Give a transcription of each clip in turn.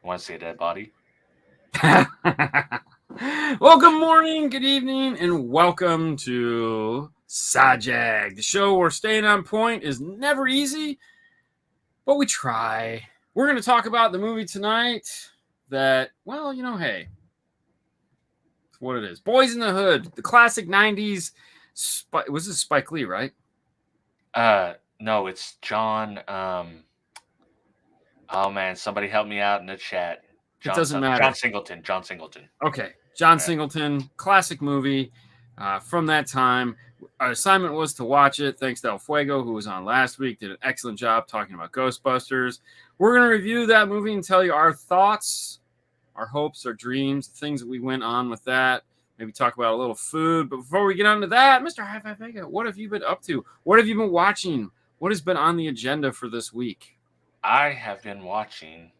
Want to see a dead body? Well, good morning, good evening, and welcome to Sajag, the show where staying on point is never easy, but we try. We're going to talk about the movie tonight that, well, hey, it's what it is. Boys in the Hood, the classic 90s. Was this Spike Lee, right? No, it's John. Oh man, somebody help me out in the chat. It doesn't matter. John Singleton. John Singleton. Okay, John Singleton, classic movie from that time. Our assignment was to watch it. Thanks to El Fuego, who was on last week, did an excellent job talking about Ghostbusters. We're going to review that movie and tell you our thoughts, our hopes, our dreams, the things that we went on with that. Maybe talk about a little food. But before we get on to that, Mr. Hifivega, what have you been up to? What have you been watching? What has been on the agenda for this week? I have been watching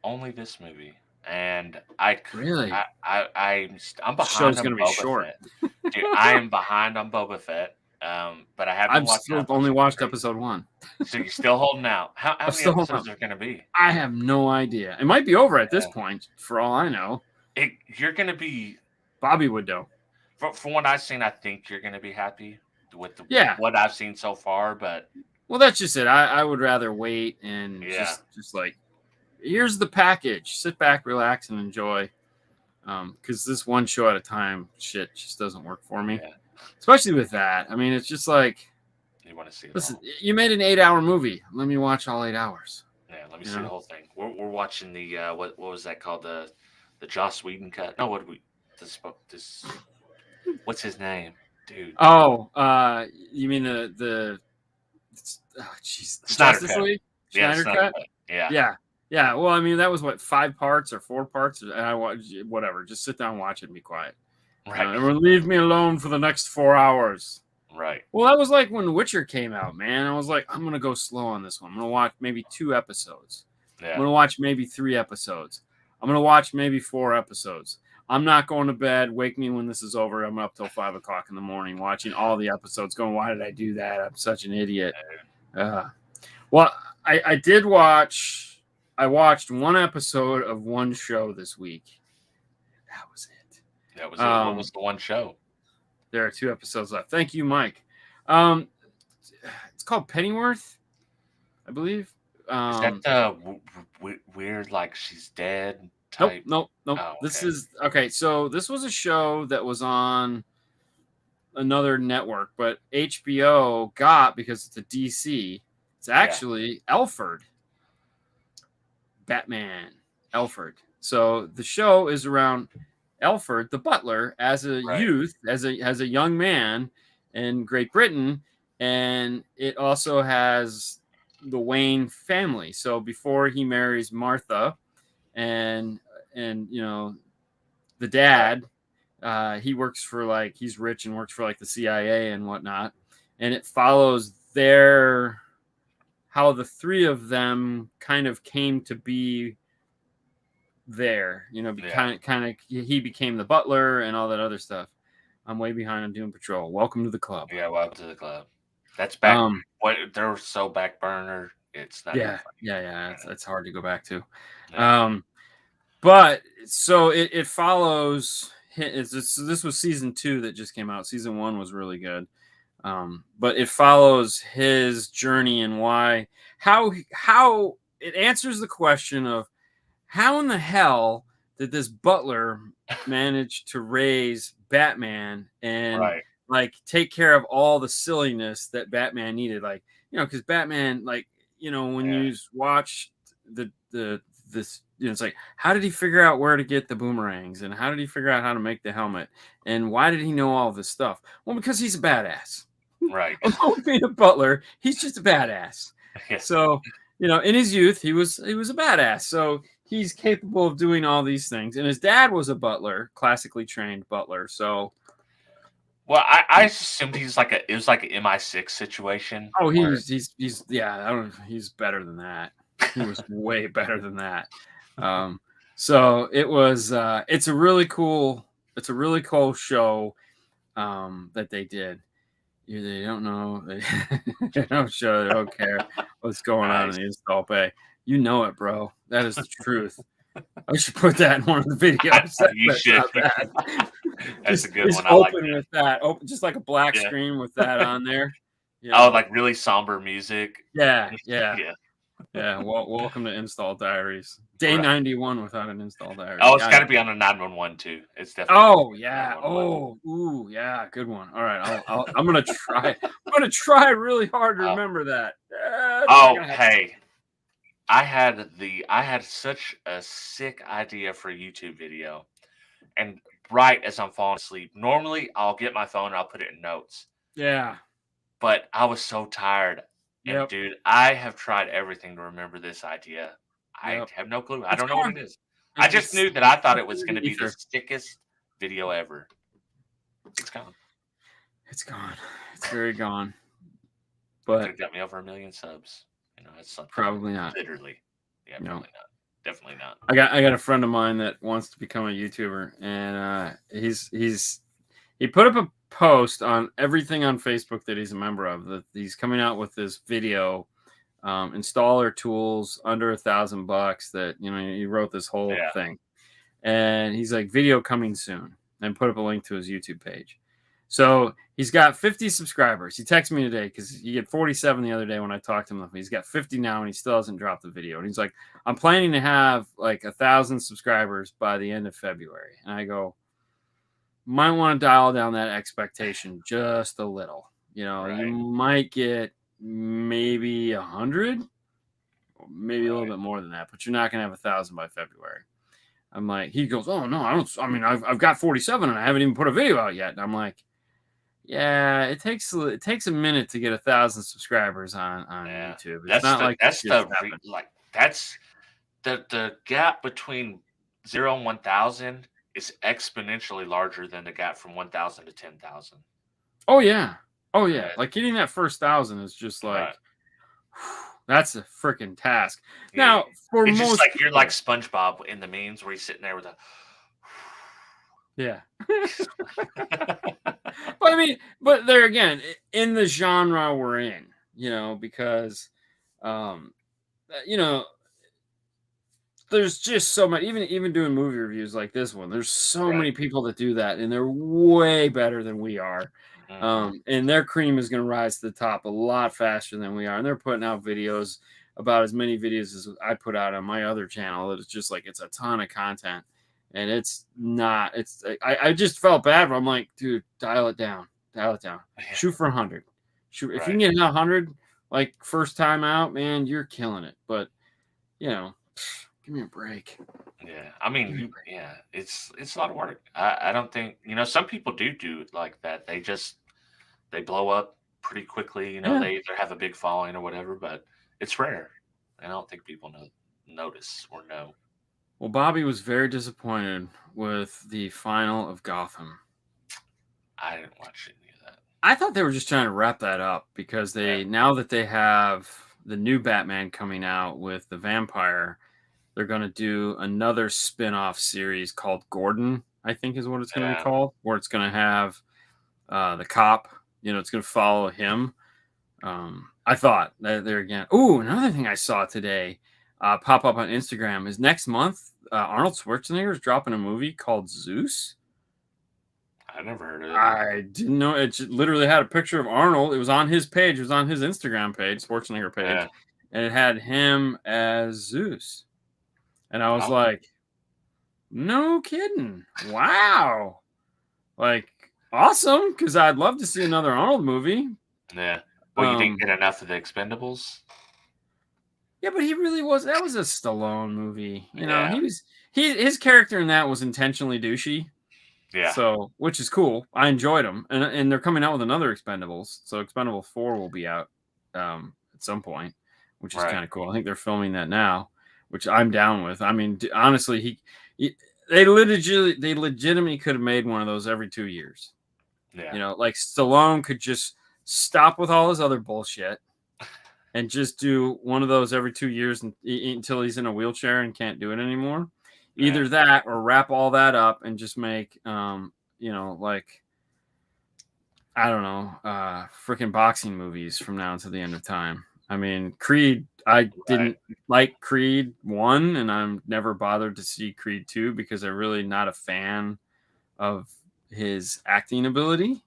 only this movie. And I'm behind. Show's gonna be short. Fett. Dude, I am behind on Boba Fett. But I haven't watched. I've only watched episode 1. So you're still holding out. How many episodes are there going to be? I have no idea. It might be over at this point, for all I know. You're going to be. Bobby would know. From what I've seen, I think you're going to be happy with what I've seen so far. But well, that's just it. I would rather wait and just like. Here's the package. Sit back, relax, and enjoy. Because this one show at a time shit just doesn't work for me. Yeah. Especially with that. I mean, it's just like you want to see it. Listen, you made an 8-hour movie. Let me watch all 8 hours. Yeah, let me see the whole thing. We're watching the what was that called, the Joss Whedon cut? No, what did we this what's his name, dude? Oh, you mean the Snyder cut. Snyder cut? Yeah. Yeah, well, I mean, that was 5 parts or 4 parts, and I watch whatever. Just sit down, and watch it, and be quiet. Right. And leave me alone for the next 4 hours. Right. Well, that was like when Witcher came out, man. I was like, I'm gonna go slow on this one. I'm gonna watch maybe 2 episodes. Yeah. I'm gonna watch maybe 3 episodes. I'm gonna watch maybe 4 episodes. I'm not going to bed. Wake me when this is over. I'm up till 5 o'clock in the morning watching all the episodes. Going, why did I do that? I'm such an idiot. Well, I did watch. I watched 1 episode of one show this week. That was it. That was it. What was the one show? There are 2 episodes left. Thank you, Mike. It's called Pennyworth, I believe. Is that the weird, like she's dead type? Nope. Oh, okay. This is okay. So this was a show that was on another network, but HBO got, because it's a DC. It's actually Alfred. Batman, Alfred. So the show is around Alfred, the butler, as a youth, as a young man in Great Britain, and it also has the Wayne family. So before he marries Martha, and the dad, he works for he's rich and works for the CIA and whatnot, and it follows how the 3 of them kind of came to be there, kind of he became the butler and all that other stuff. I'm way behind on Doom Patrol. Welcome to the club. Yeah, welcome to the club. That's back. They're so back burner. It's not. Yeah. It's hard to go back to. Yeah. But so it follows. This was season 2 that just came out. Season 1 was really good. But it follows his journey and how it answers the question of how in the hell did this butler manage to raise Batman and take care of all the silliness that Batman needed, because Batman, when you watch this, it's like, how did he figure out where to get the boomerangs, and how did he figure out how to make the helmet, and why did he know all this stuff? Well, because he's a badass. Right. Along being a butler, he's just a badass. Yeah. So, in his youth, he was a badass. So he's capable of doing all these things. And his dad was a butler, classically trained butler. So, well, I assumed it was like an MI6 situation. Oh, he's better than that. He was way better than that. So it was. It's a really cool show that they did. They don't know. They don't show. They don't care what's going on in the install bay. You know it, bro. That is the truth. I should put that in one of the videos. You That's should. not bad. That's a good just one. I like open that. with that. Open just like a black Yeah. screen with that on there. Oh, like really somber music. yeah. Yeah. Welcome to Install Diaries. Day Right. 91 without an install diary. Oh, it's got to be on a 911 too. It's definitely. Oh yeah. 911. Oh, ooh, yeah. Good one. All right. I'm gonna try. I'm gonna try really hard to remember that. Oh, hey. I had such a sick idea for a YouTube video, and right as I'm falling asleep, normally I'll get my phone and I'll put it in notes. Yeah. But I was so tired, and Yep. dude, I have tried everything to remember this idea. I Yep. have no clue. I It's don't know what gone. it is. I just knew that I thought it was going to be the ether. sickest video ever. It's gone. It's gone. It's very gone. Could But have got me over 1 million subs. You know, it's something. probably not. Literally. Yeah, No. probably not. Definitely not. I got a friend of mine that wants to become a YouTuber, and he put up a post on everything on Facebook that he's a member of. That he's coming out with this video, installer tools under $1,000. That he wrote this whole thing, and he's like, video coming soon, and put up a link to his YouTube page. So he's got 50 subscribers. He texted me today because he had 47 the other day when I talked to him. He's got 50 now, and he still hasn't dropped the video. And he's like, I'm planning to have like 1,000 subscribers by the end of February. And I go, might want to dial down that expectation just a little. Right. You might get maybe 100, maybe a little bit more than that, but you're not going to have 1,000 by February. I'm like, he goes, oh no, I've got 47 and I haven't even put a video out yet. And I'm like, yeah, it takes a minute to get 1,000 subscribers on YouTube. It's that's the gap between 0 and 1,000 is exponentially larger than the gap from 1,000 to 10,000. Oh yeah. Like getting that first 1,000 is just like, that's a freaking task. Yeah. Now, for it's most just like people, you're like SpongeBob in the memes where he's sitting there with a. Yeah. But there again, in the genre we're in, because, there's just so much, even doing movie reviews like this one, there's so many people that do that, and they're way better than we are. And their cream is going to rise to the top a lot faster than we are. And they're putting out videos, about as many videos as I put out on my other channel. It's just like, it's a ton of content. And I just felt bad. I'm like, dude, dial it down. Yeah. Shoot for 100. If you can get 100, like first time out, man, you're killing it. But, give me a break. Yeah. I mean, it's a lot of work. I don't think, some people do it like that. They blow up pretty quickly. They either have a big following or whatever, but it's rare. I don't think people notice or know. Well, Bobby was very disappointed with the final of Gotham. I didn't watch any of that. I thought they were just trying to wrap that up because now that they have the new Batman coming out with the vampire, they're going to do another spin-off series called Gordon, I think is what it's going to be called, where it's going to have the cop, it's going to follow him. I thought that there again. Ooh, another thing I saw today pop up on Instagram is next month, Arnold Schwarzenegger is dropping a movie called Zeus. I never heard of it. I didn't know. It literally had a picture of Arnold. It was on his page. It was on his Instagram page, Schwarzenegger page. And it had him as Zeus. And I was like, no kidding. Wow. Like, awesome. Because I'd love to see another Arnold movie. Yeah. Well, you didn't get enough of the Expendables? Yeah, but he really was. That was a Stallone movie. His character in that was intentionally douchey. Yeah. So, which is cool. I enjoyed him. And they're coming out with another Expendables. So Expendable 4 will be out at some point, which is kind of cool. I think they're filming that now, which I'm down with. I mean, honestly, they legitimately could have made one of those every 2 years. Yeah. Like Stallone could just stop with all his other bullshit and just do one of those every 2 years until he's in a wheelchair and can't do it anymore. Either that or wrap all that up and just make, like, I don't know, freaking boxing movies from now until the end of time. I mean, Creed, I didn't like Creed 1, and I'm never bothered to see Creed 2 because I'm really not a fan of his acting ability.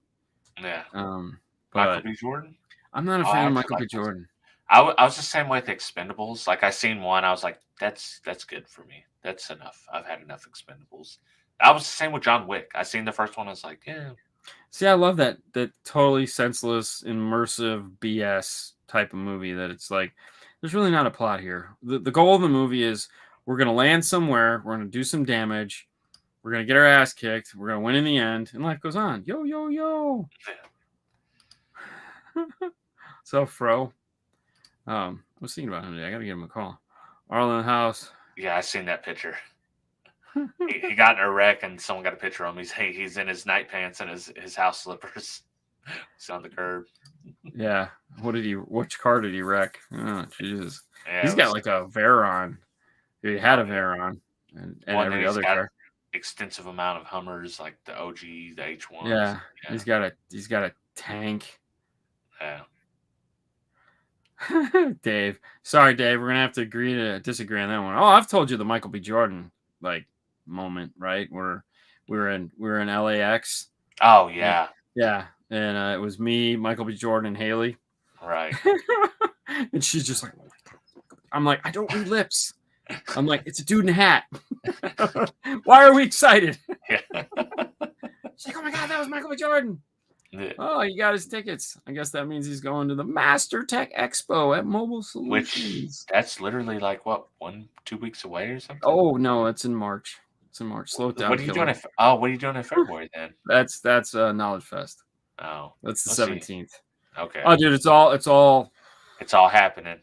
Yeah. Michael But B. Jordan? I'm not a I fan of actually Michael B. like those. Jordan. I was the same way with Expendables. Like, I seen one, I was like, "That's good for me. That's enough. I've had enough Expendables." I was the same with John Wick. I seen the first one, I was like, "Yeah." See, I love that totally senseless, immersive BS type of movie that it's like, there's really not a plot here. The goal of the movie is we're going to land somewhere, we're going to do some damage, we're going to get our ass kicked, we're going to win in the end, and life goes on. Yo, yo, yo. So, Fro. I was thinking about him today. I got to give him a call. Arlen House. Yeah, I seen that picture. He got in a wreck, and someone got a picture of him. He's in his night pants and his house slippers. He's on the curb. Yeah. Which car did he wreck? Oh, Jesus. Yeah, He's got like a Veyron. He had a Veyron and every other car. Extensive amount of Hummers, like the OG, the H1s. Yeah. He's got a tank. Yeah. Dave. Sorry, Dave. We're gonna have to agree to disagree on that one. Oh, I've told you the Michael B. Jordan moment, right? Where we were in LAX. Oh yeah. Yeah. And it was me, Michael B. Jordan, and Haley. Right. And she's just like, I'm like, I don't read lips. I'm like, it's a dude in a hat. Why are we excited? Yeah. She's like, oh my God, that was Michael B. Jordan. Yeah. Oh, he got his tickets. I guess that means he's going to the Master Tech Expo at Mobile Solutions. That's literally like what, 1-2 weeks away or something? Oh no, it's in March. Slow it down. What are you doing? What are you doing in February then? That's Knowledge Fest. Oh, that's the 17th. Okay. Oh, dude, it's all happening.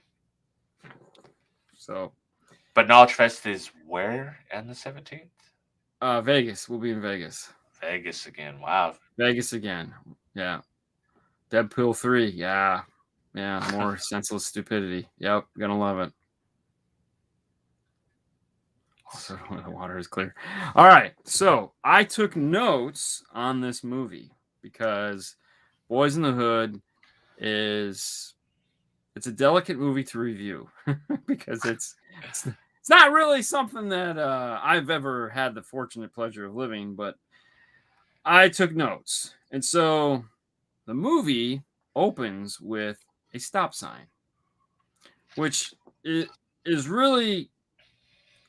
So, but Knowledge Fest is where on the 17th? Vegas. We'll be in Vegas. Vegas again. Wow. Vegas again. Yeah. Deadpool 3. Yeah. Yeah. More senseless stupidity. Yep. Gonna love it. Also, the water is clear. All right. So I took notes on this movie because Boys in the Hood it's a delicate movie to review because it's not really something that I've ever had the fortunate pleasure of living, but I took notes. And so the movie opens with a stop sign, which is really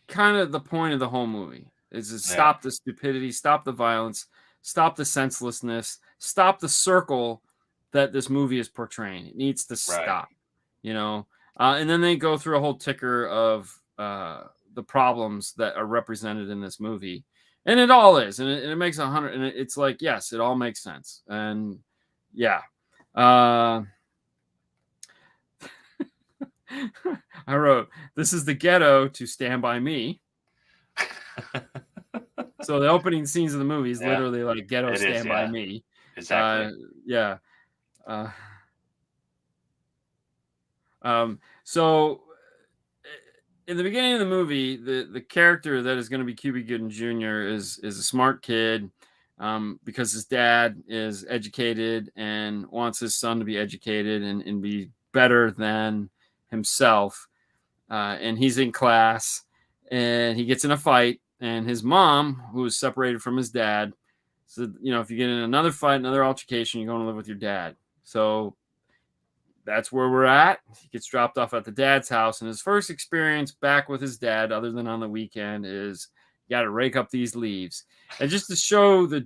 kind of the point of the whole movie. Is to stop the stupidity, stop the violence, stop the senselessness, stop the circle that this movie is portraying. It needs to stop, you know. And then they go through a whole ticker of the problems that are represented in this movie. And it all is, and it makes 100, and it's like, yes, it all makes sense, and yeah. I wrote, "This is the ghetto to Stand By Me." So the opening scenes of the movie is literally like ghetto Stand By Me. Exactly. Yeah. So in the beginning of the movie, the character that is going to be Cuba Gooding Jr. is a smart kid because his dad is educated and wants his son to be educated and be better than himself. And he's in class and he gets in a fight, and his mom, who is separated from his dad, said, you know, if you get in another fight, another altercation, you're going to live with your dad. So that's where we're at. He gets dropped off at the dad's house, and his first experience back with his dad, other than on the weekend, is you got to rake up these leaves. And just to show the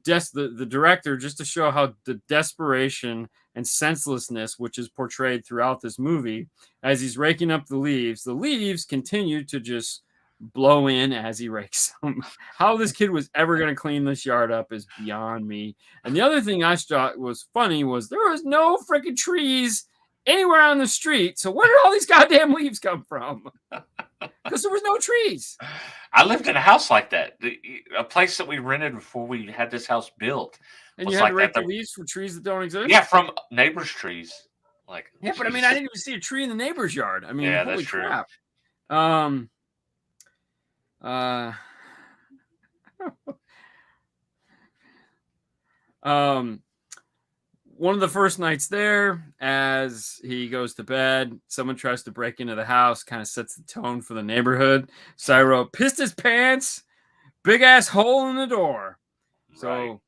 director, just to show how the desperation and senselessness which is portrayed throughout this movie, as he's raking up the leaves continue to just blow in as he rakes them. How this kid was ever going to clean this yard up is beyond me. And the other thing I thought was funny was there was no freaking trees anywhere on the street. So where did all these goddamn leaves come from? Because there was no trees. I lived in a house like that. A place that we rented before we had this house built. And you had to rake the leaves for trees that don't exist? Yeah, from neighbors' trees. Like, yeah, but I mean, I didn't even see a tree in the neighbor's yard. I mean, yeah, holy that's crap. True. one of the first nights there, as he goes to bed, someone tries to break into the house, kind of sets the tone for the neighborhood. So I wrote, pissed his pants, big ass hole in the door. So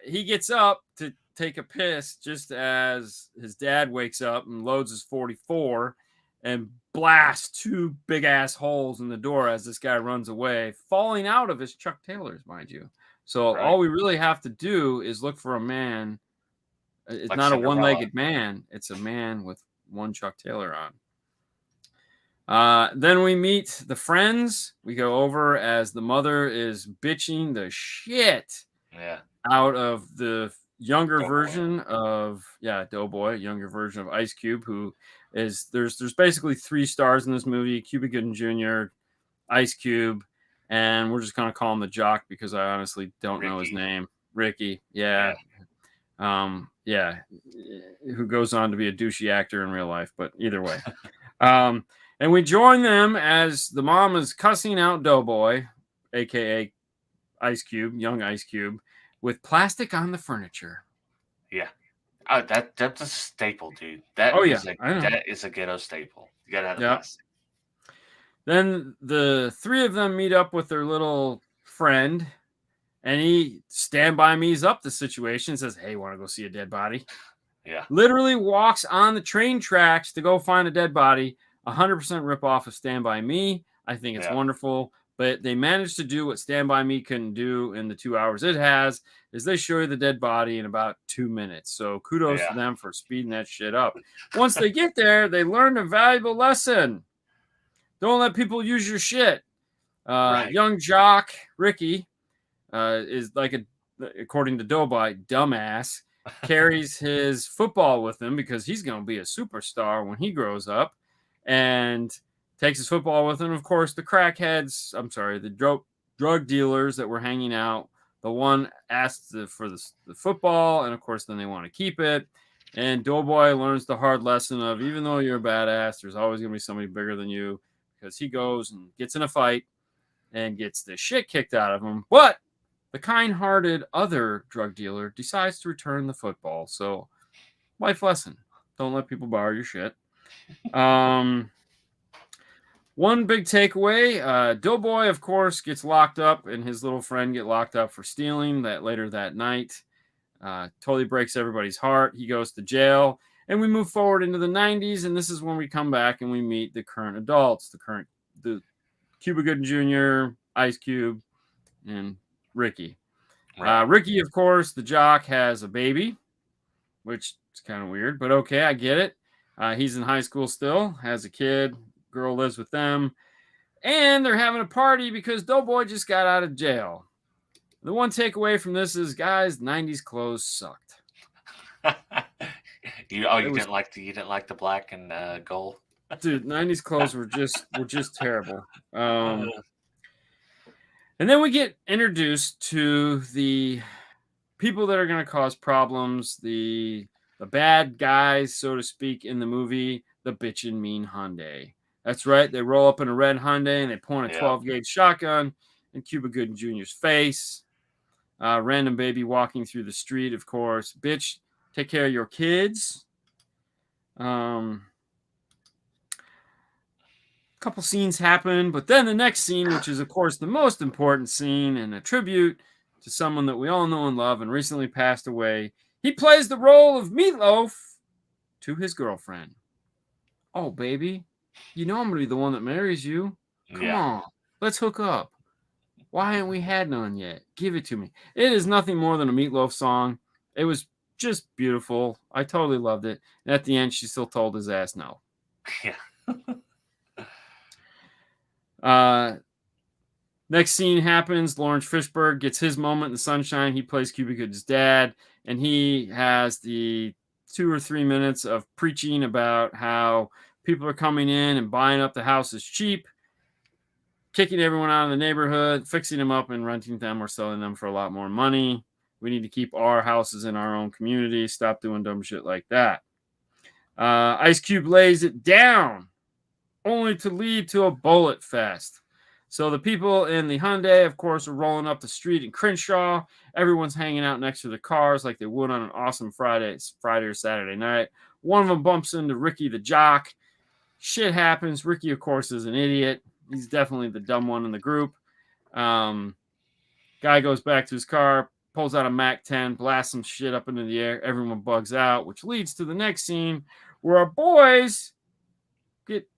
he gets up to take a piss just as his dad wakes up and loads his 44 and blasts 2 big ass holes in the door as this guy runs away, falling out of his Chuck Taylors, mind you. So all we really have to do is look for a man. It's Like not Cinderella. a one-legged man. It's a man with one Chuck Taylor on. Then we meet the friends. We go over as the mother is bitching the shit out of the younger version of Doughboy, younger version of Ice Cube, who is there's basically 3 stars in this movie: Cuba Gooding Jr., Ice Cube, and we're just gonna call him the jock because I honestly don't know his name. Ricky, who goes on to be a douchey actor in real life, but either way. And we join them as the mom is cussing out Doughboy, aka Ice Cube, young Ice Cube, with plastic on the furniture. Yeah. That's a staple, dude. That is a ghetto staple. You gotta have the plastic. Then the 3 of them meet up with their little friend, and he stand by me's up the situation, says, hey, want to go see a dead body? Yeah. Literally walks on the train tracks to go find a dead body. 100% rip off of Stand By Me. I think it's wonderful. But they managed to do what Stand By Me couldn't do in the 2 hours it has, is they show you the dead body in about 2 minutes. So kudos to them for speeding that shit up. Once they get there, they learned a valuable lesson. Don't let people use your shit. Young jock Ricky is like according to Doughboy, dumbass, carries his football with him because he's going to be a superstar when he grows up, and takes his football with him. Of course, the crackheads, the drug dealers that were hanging out, the one asked for the football, and of course, then they want to keep it. And Doughboy learns the hard lesson of, even though you're a badass, there's always going to be somebody bigger than you, because he goes and gets in a fight and gets the shit kicked out of him. But the kind-hearted other drug dealer decides to return the football. So, life lesson. Don't let people borrow your shit. One big takeaway, Doughboy, of course, gets locked up, and his little friend get locked up for stealing later that night. Totally breaks everybody's heart. He goes to jail, and we move forward into the 90s, and this is when we come back and we meet the current adults, the Cuba Gooding Jr., Ice Cube, and Ricky. Ricky, of course, the jock, has a baby, which is kind of weird, but okay, I get it. He's in high school still, has a kid, girl lives with them, and they're having a party because Doughboy just got out of jail. The one takeaway from this is, guys, 90s clothes sucked. You didn't like the black and gold? Dude, 90s clothes were just terrible. And then we get introduced to the people that are going to cause problems, the bad guys, so to speak, in the movie, the bitchin' mean Hyundai. That's right. They roll up in a red Hyundai and they point a 12-gauge shotgun in Cuba Gooding Jr.'s face. Random baby walking through the street, of course. Bitch, take care of your kids. Couple scenes happen, but then the next scene, which is, of course, the most important scene and a tribute to someone that we all know and love and recently passed away. He plays the role of Meatloaf to his girlfriend. Oh, baby, you know I'm going to be the one that marries you. Come on, let's hook up. Why haven't we had none yet? Give it to me. It is nothing more than a Meatloaf song. It was just beautiful. I totally loved it. And at the end, she still told his ass no. Yeah. Next scene happens. Lawrence Fishburne gets his moment in the sunshine. He plays Cuba Gooding's dad, and he has the 2 or 3 minutes of preaching about how people are coming in and buying up the houses cheap, kicking everyone out of the neighborhood, fixing them up and renting them or selling them for a lot more money. We need to keep our houses in our own community. Stop doing dumb shit like that. Ice Cube lays it down, only to lead to a bullet fest. So the people in the Hyundai, of course, are rolling up the street in Crenshaw. Everyone's hanging out next to their cars like they would on an awesome Friday or Saturday night. One of them bumps into Ricky the jock. Shit happens. Ricky, of course, is an idiot. He's definitely the dumb one in the group. Guy goes back to his car, pulls out a MAC-10, blasts some shit up into the air. Everyone bugs out, which leads to the next scene where our boys get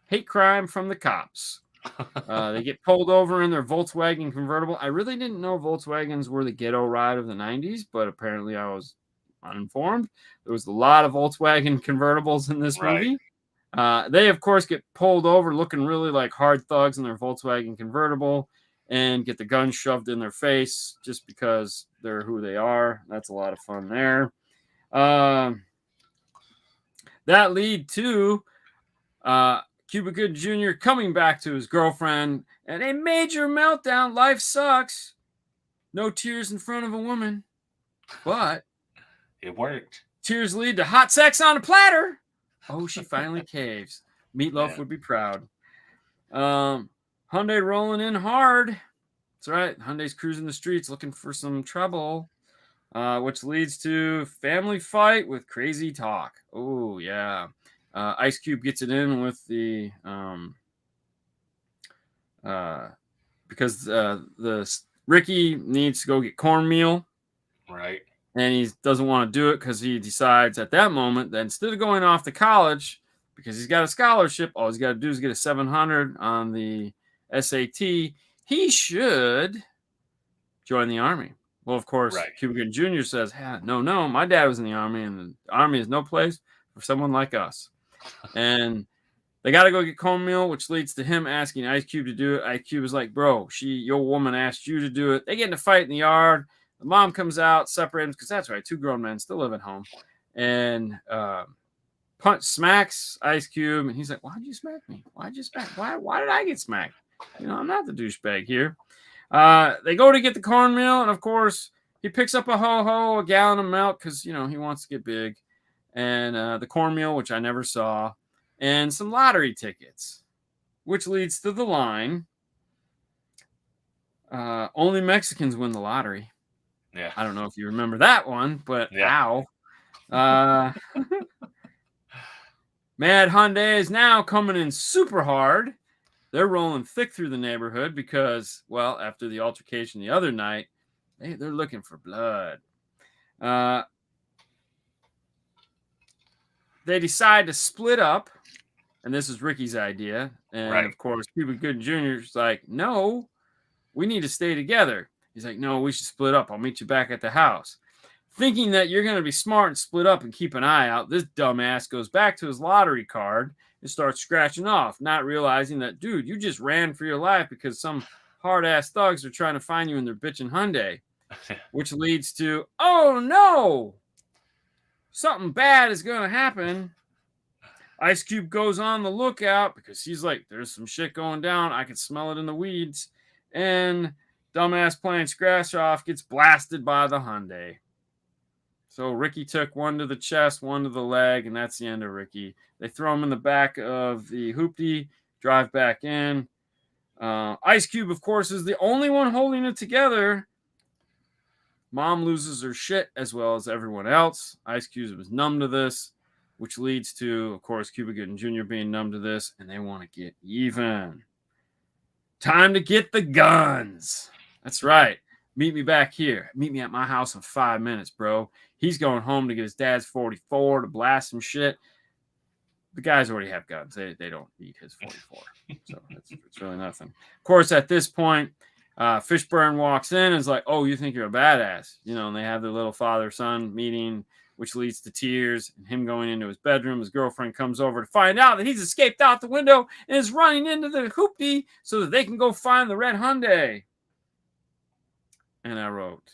hate crime from the cops. They get pulled over in their Volkswagen convertible. I really didn't know Volkswagens were the ghetto ride of the 90s, but apparently I was uninformed. There was a lot of Volkswagen convertibles in this movie. They, of course, get pulled over looking really like hard thugs in their Volkswagen convertible and get the gun shoved in their face just because they're who they are. That's a lot of fun there. That lead to Cuba Gooding Jr. coming back to his girlfriend and a major meltdown. Life sucks. No tears in front of a woman, but it worked. Tears lead to hot sex on a platter. Oh, she finally caves. Meatloaf would be proud. Hyundai rolling in hard. That's right. Hyundai's cruising the streets looking for some trouble, which leads to family fight with crazy talk. Oh, yeah. Ice Cube gets it in with the because the Ricky needs to go get cornmeal. Right. And he doesn't want to do it because he decides at that moment that instead of going off to college, because he's got a scholarship, all he's got to do is get a 700 on the SAT, he should join the Army. Well, of course, Cuba Gooding Jr. says, no, my dad was in the Army, and the Army is no place for someone like us. And they got to go get cornmeal, which leads to him asking Ice Cube to do it. Ice Cube is like, bro, your woman asked you to do it. They get in a fight in the yard. The mom comes out, separates because that's right, two grown men still live at home, and smacks Ice Cube, and he's like, "Why'd you smack me? Why'd you smack? Why did I get smacked? I'm not the douchebag here." They go to get the cornmeal, and of course, he picks up a gallon of milk because he wants to get big, and the cornmeal, which I never saw, and some lottery tickets, which leads to the line: "Only Mexicans win the lottery." Yeah. I don't know if you remember that one, but ow. Mad Hyundai is now coming in super hard. They're rolling thick through the neighborhood because, well, after the altercation the other night, they're looking for blood. They decide to split up, and this is Ricky's idea. And, of course, Cuba Gooding Jr. is like, no, we need to stay together. He's like, no, we should split up. I'll meet you back at the house. Thinking that you're going to be smart and split up and keep an eye out, this dumbass goes back to his lottery card and starts scratching off, not realizing that, dude, you just ran for your life because some hard-ass thugs are trying to find you in their bitchin' Hyundai, which leads to, oh, no, something bad is going to happen. Ice Cube goes on the lookout because he's like, there's some shit going down. I can smell it in the weeds. And dumbass playing scratch off gets blasted by the Hyundai. So Ricky took one to the chest, one to the leg, and that's the end of Ricky. They throw him in the back of the hoopty, drive back in. Ice Cube, of course, is the only one holding it together. Mom loses her shit as well as everyone else. Ice Cube was numb to this, which leads to, of course, Cuba Gooding Jr. being numb to this, and they want to get even. Time to get the guns. That's right. Meet me back here. Meet me at my house in 5 minutes, bro. He's going home to get his dad's 44 to blast some shit. The guys already have guns. They don't need his 44. So it's really nothing. Of course, at this point, Fishburne walks in and is like, oh, you think you're a badass. And they have their little father-son meeting, which leads to tears and him going into his bedroom. His girlfriend comes over to find out that he's escaped out the window and is running into the hoopty so that they can go find the red Hyundai. And I wrote,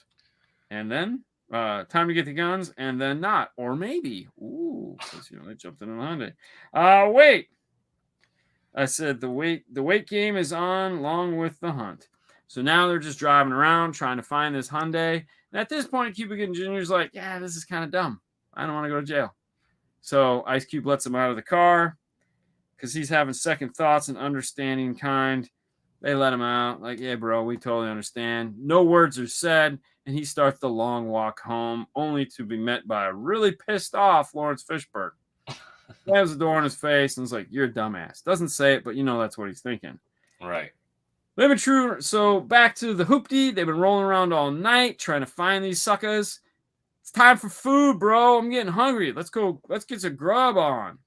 and then time to get the guns, and then not, or maybe, because they jumped in the Hyundai. Wait, I said the wait game is on along with the hunt. So now they're just driving around trying to find this Hyundai. And at this point, Cuba Gooding Jr. is like, yeah, this is kind of dumb. I don't want to go to jail. So Ice Cube lets him out of the car because he's having second thoughts and understanding kind. They let him out. Like, yeah, bro, we totally understand. No words are said. And he starts the long walk home, only to be met by a really pissed off Lawrence Fishburne. Slams the door in his face and is like, "You're a dumbass." Doesn't say it, but that's what he's thinking. Right. Living true. So back to the hoopty. They've been rolling around all night trying to find these suckers. It's time for food, bro. I'm getting hungry. Let's go. Let's get some grub on.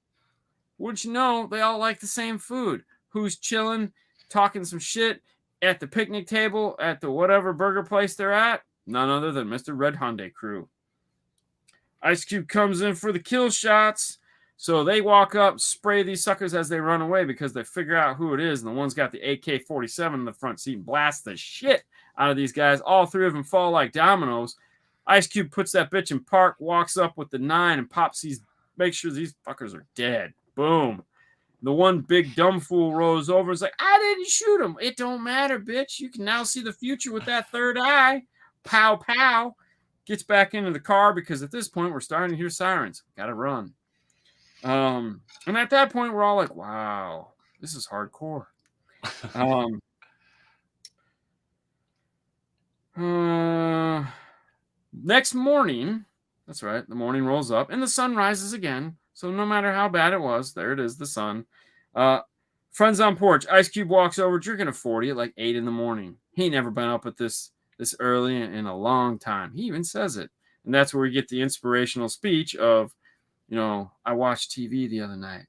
Wouldn't you know, they all like the same food. Who's chilling, talking some shit at the picnic table at the whatever burger place they're at? None other than Mr. Red Hyundai Crew. Ice Cube comes in for the kill shots. So they walk up, spray these suckers as they run away because they figure out who it is. And the one's got the AK-47 in the front seat and blasts the shit out of these guys. All three of them fall like dominoes. Ice Cube puts that bitch in park, walks up with the 9 and pops these, makes sure these fuckers are dead. Boom. The one big dumb fool rolls over and is like, "I didn't shoot him." "It don't matter, bitch. You can now see the future with that third eye." Pow, pow. Gets back into the car because at this point we're starting to hear sirens. Gotta run. And at that point we're all like, wow, this is hardcore. Next morning, that's right, the morning rolls up and the sun rises again. So no matter how bad it was, there it is, the sun. Friends on porch. Ice Cube walks over, drinking a 40 at like 8 in the morning. He ain't never been up at this early in a long time. He even says it. And that's where we get the inspirational speech of, I watched TV the other night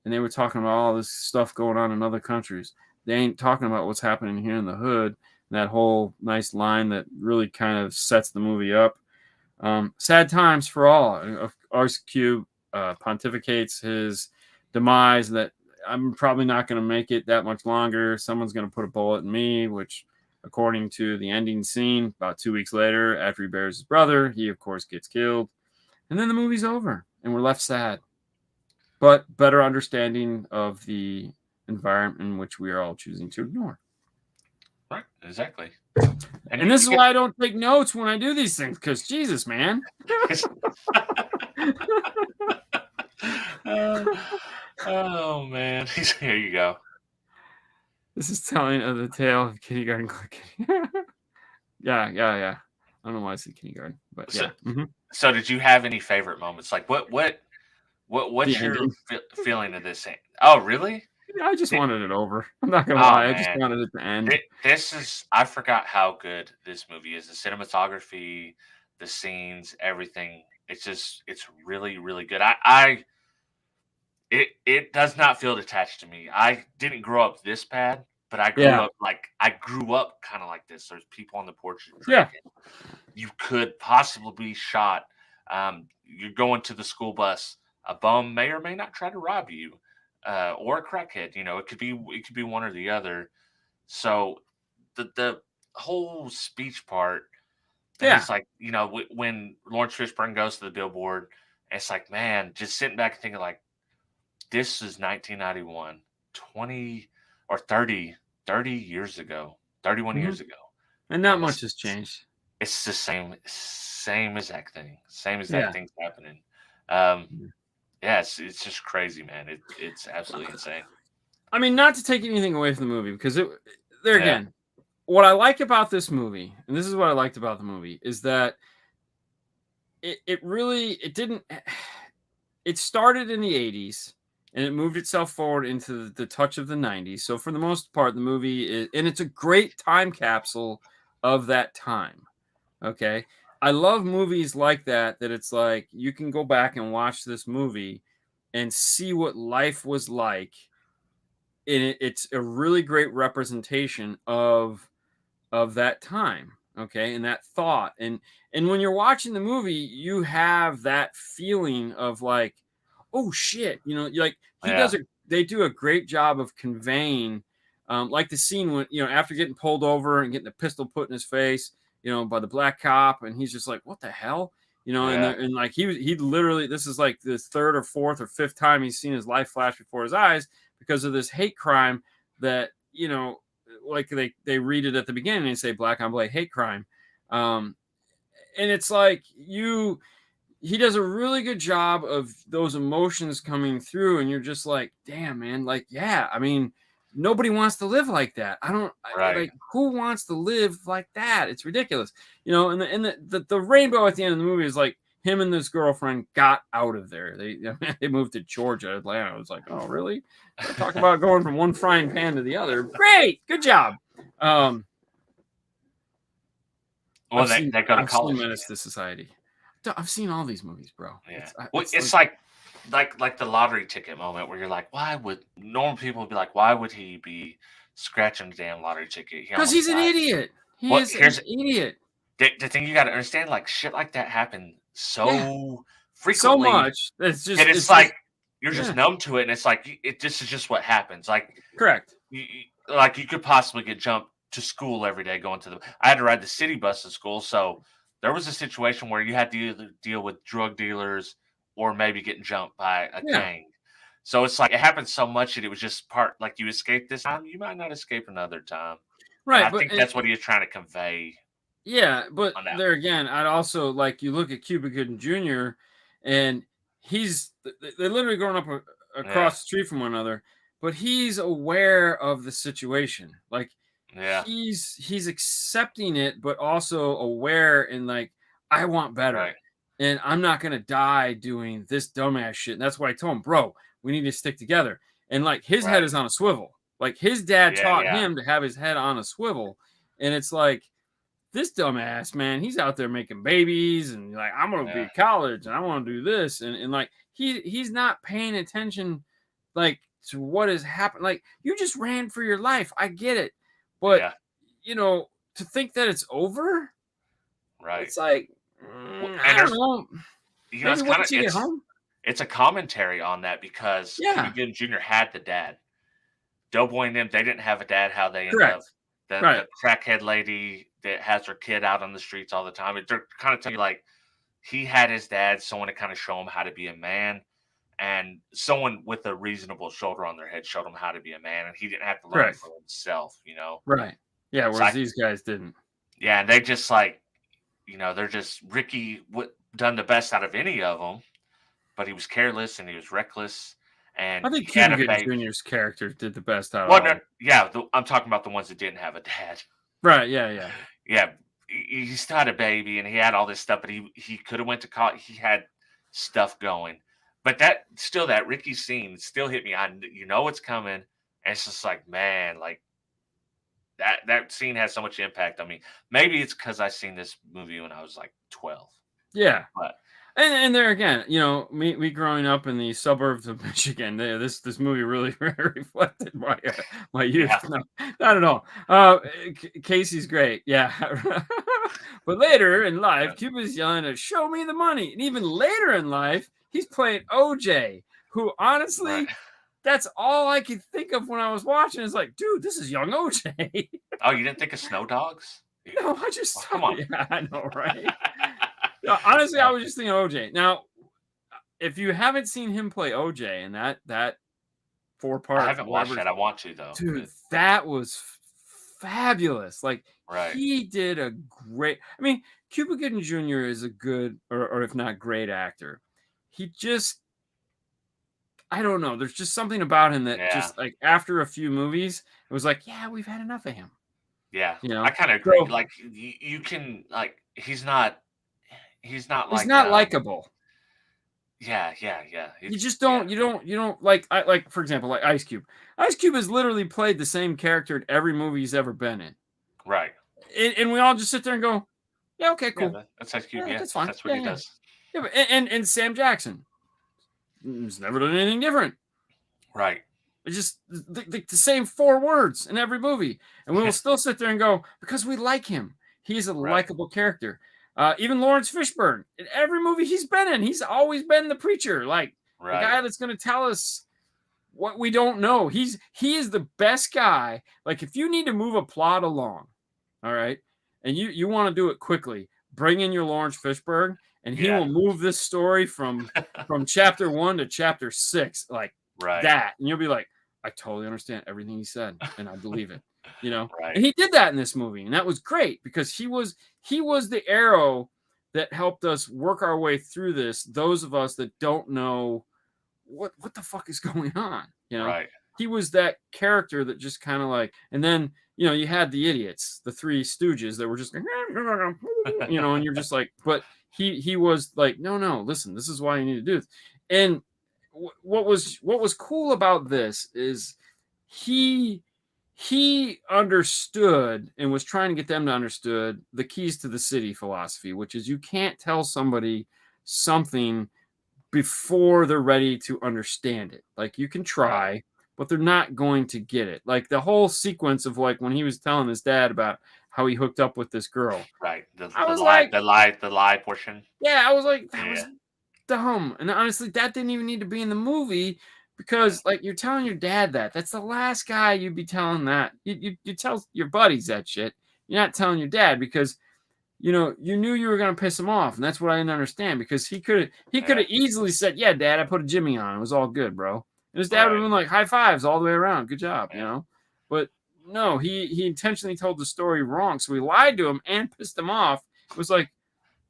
and they were talking about all this stuff going on in other countries. They ain't talking about what's happening here in the hood. And that whole nice line that really kind of sets the movie up. Sad times for all. Ice Cube pontificates his demise that I'm probably not going to make it that much longer. Someone's going to put a bullet in me, which, according to the ending scene, about 2 weeks later, after he buries his brother, he, of course, gets killed. And then the movie's over, and we're left sad. But better understanding of the environment in which we are all choosing to ignore. Right, exactly. And this is why I don't take notes when I do these things, because Jesus, man. Oh, man. Here you go. This is telling of the tale of kindergarten. Yeah. I don't know why I said kindergarten, but yeah. So did you have any favorite moments? Like what's your feeling of this? Oh, really? I just wanted it over. I'm not going to lie. Man. I just wanted it to end. I forgot how good this movie is. The cinematography, the scenes, everything. It's really, really good. It does not feel detached to me. I didn't grow up this bad, but I grew up kind of like this. There's people on the porch drinking. Yeah. You could possibly be shot. You're going to the school bus. A bum may or may not try to rob you, or a crackhead. It could be one or the other. So the whole speech part. Yeah. It's like, when Lawrence Fishburne goes to the billboard, it's like, man, just sitting back and thinking like, this is 1991, 20 or 30 years ago, 31 years ago. And not much has changed. It's the same exact thing. Same exact thing's happening. It's just crazy, man. It's absolutely insane. I mean, not to take anything away from the movie, because again, what I like about this movie, and this is what I liked about the movie, is that it started in the 80s and it moved itself forward into the touch of the 90s. So for the most part, the movie and it's a great time capsule of that time. Okay. I love movies like that it's like you can go back and watch this movie and see what life was like. And it's a really great representation of that time. Okay. And that thought. And when you're watching the movie, you have that feeling of like, oh shit, they do a great job of conveying, like the scene when, after getting pulled over and getting a pistol put in his face, by the black cop, and he's just like, what the hell? And like he literally, this is like the third or fourth or fifth time he's seen his life flash before his eyes because of this hate crime that, like they read it at the beginning and say black on black hate crime. And it's like he does a really good job of those emotions coming through, and you're just like, damn, man, like, yeah, I mean, nobody wants to live like that. Like, who wants to live like that? It's ridiculous, you know. And the rainbow at the end of the movie is like him and this girlfriend got out of there. They moved to Georgia, Atlanta. I was like, oh really? Talk about going from one frying pan to the other. Great, good job. Well, they go to I've college. Seen Menace to Society. I've seen all these movies, bro. Yeah, it's like the lottery ticket moment where you're like, why would normal people be like, why would he be scratching the damn lottery ticket? Because he's an idiot. He's an idiot. The thing you got to understand, like shit like that happen so frequently, so much. It's like you're just numb to it, and it's like this is just what happens. Like correct. Like you could possibly get jumped to school every day going to I had to ride the city bus to school, so there was a situation where you had to either deal with drug dealers or maybe getting jumped by a gang. So it's like it happens so much that it was just like you escape this time, you might not escape another time. Right. And I think that's what he was trying to convey. Yeah, but there again, I'd also like you look at Cuba Gooding Jr. and they're literally growing up across the street from one another, but he's aware of the situation. Like he's accepting it, but also aware and like, I want better. Right. And I'm not going to die doing this dumbass shit. And that's why I told him, bro, we need to stick together. And like his head is on a swivel. Like his dad taught him to have his head on a swivel. And it's like, this dumbass, man, he's out there making babies and like, I'm going to be at college and I want to do this. And like, he's not paying attention like to what has happened. Like you just ran for your life. I get it. But, you know, to think that it's over. Right. It's like, I don't know. You know, it's a commentary on that because Cuba Gooding Jr. had the dad. Doughboy and them, they didn't have a dad. How they ended up, the crackhead lady that has her kid out on the streets all the time. They're kind of telling you like he had his dad, someone to kind of show him how to be a man, and someone with a reasonable shoulder on their head showed him how to be a man, and he didn't have to learn it for himself. You know, right? Yeah, whereas these guys didn't. Yeah, and they just like. You know, they're just Ricky done the best out of any of them, but he was careless and he was reckless. And I think Cuba Gooding Jr.'s character did the best out of them. Yeah, I'm talking about the ones that didn't have a dad. Right? Yeah. Yeah, he still had a baby and he had all this stuff, but he could have went to college. He had stuff going, but that Ricky scene still hit me. You know what's coming, and it's just like, man, like. That scene has so much impact on me. Maybe it's because I seen this movie when I was like 12. Yeah, but and there again, you know, me growing up in the suburbs of Michigan, this movie really reflected my youth. Yeah. No, not at all. Casey's great, yeah. But later in life, Cuba's yelling to show me the money, and even later in life, he's playing OJ, who honestly. Right. That's all I could think of when I was watching. It's like, dude, this is young OJ. Oh, you didn't think of Snow Dogs? No, I just come on. Yeah, I know, right? No, honestly, I was just thinking OJ. Now, if you haven't seen him play OJ in that 4-part, I haven't watched that. I want to though. Dude, that was fabulous. Like he did a great. I mean, Cuba Gooding Jr. is a good, or if not great actor. He just. I don't know. There's just something about him that just like after a few movies, it was like, yeah, we've had enough of him. Yeah, you know, I kind of agree. Like you can like he's not likable. Yeah. You just don't. You don't like for example, like Ice Cube. Ice Cube has literally played the same character in every movie he's ever been in. Right. And we all just sit there and go, yeah, okay, cool. Yeah, that's Ice Cube. Yeah, that's fine. That's what he does. Yeah, but, and Sam Jackson. He's never done anything different. Right. It's just the same 4 words in every movie. And we will still sit there and go, because we like him. He's a likable character. Even Lawrence Fishburne. In every movie he's been in, he's always been the preacher. Like, the guy that's going to tell us what we don't know. He is the best guy. Like, if you need to move a plot along, all right, and you want to do it quickly, bring in your Lawrence Fishburne. And he will move this story from chapter 1 to chapter 6 like that. And you'll be like, I totally understand everything he said. And I believe it, you know? Right. And he did that in this movie. And that was great because he was the arrow that helped us work our way through this. Those of us that don't know what the fuck is going on, you know? Right. he was that character that just kind of like, and then you had the idiots, the Three Stooges that were just like, and you're just like, but he was like, no, listen, this is why you need to do this. And what was cool about this is he understood and was trying to get them to understood the keys to the city philosophy, which is you can't tell somebody something before they're ready to understand it. Like you can try, Right. but they're not going to get it. Like the whole sequence of like when he was telling his dad about how he hooked up with this girl. Right. I was like, The lie portion. yeah, I was like, that Yeah. was dumb. And honestly, that didn't even need to be in the movie Yeah. because like you're telling your dad that. That's the last guy you'd be telling that. You tell your buddies that shit. You're not telling your dad because you knew you were gonna piss him off, and that's what I didn't understand because he could have Yeah. easily said, "Yeah, Dad, I put a Jimmy on. It was all good, bro." And his dad would have Right. been like, "High fives all the way around. Good job," Yeah. But no, he intentionally told the story wrong, so he lied to him and pissed him off. It was like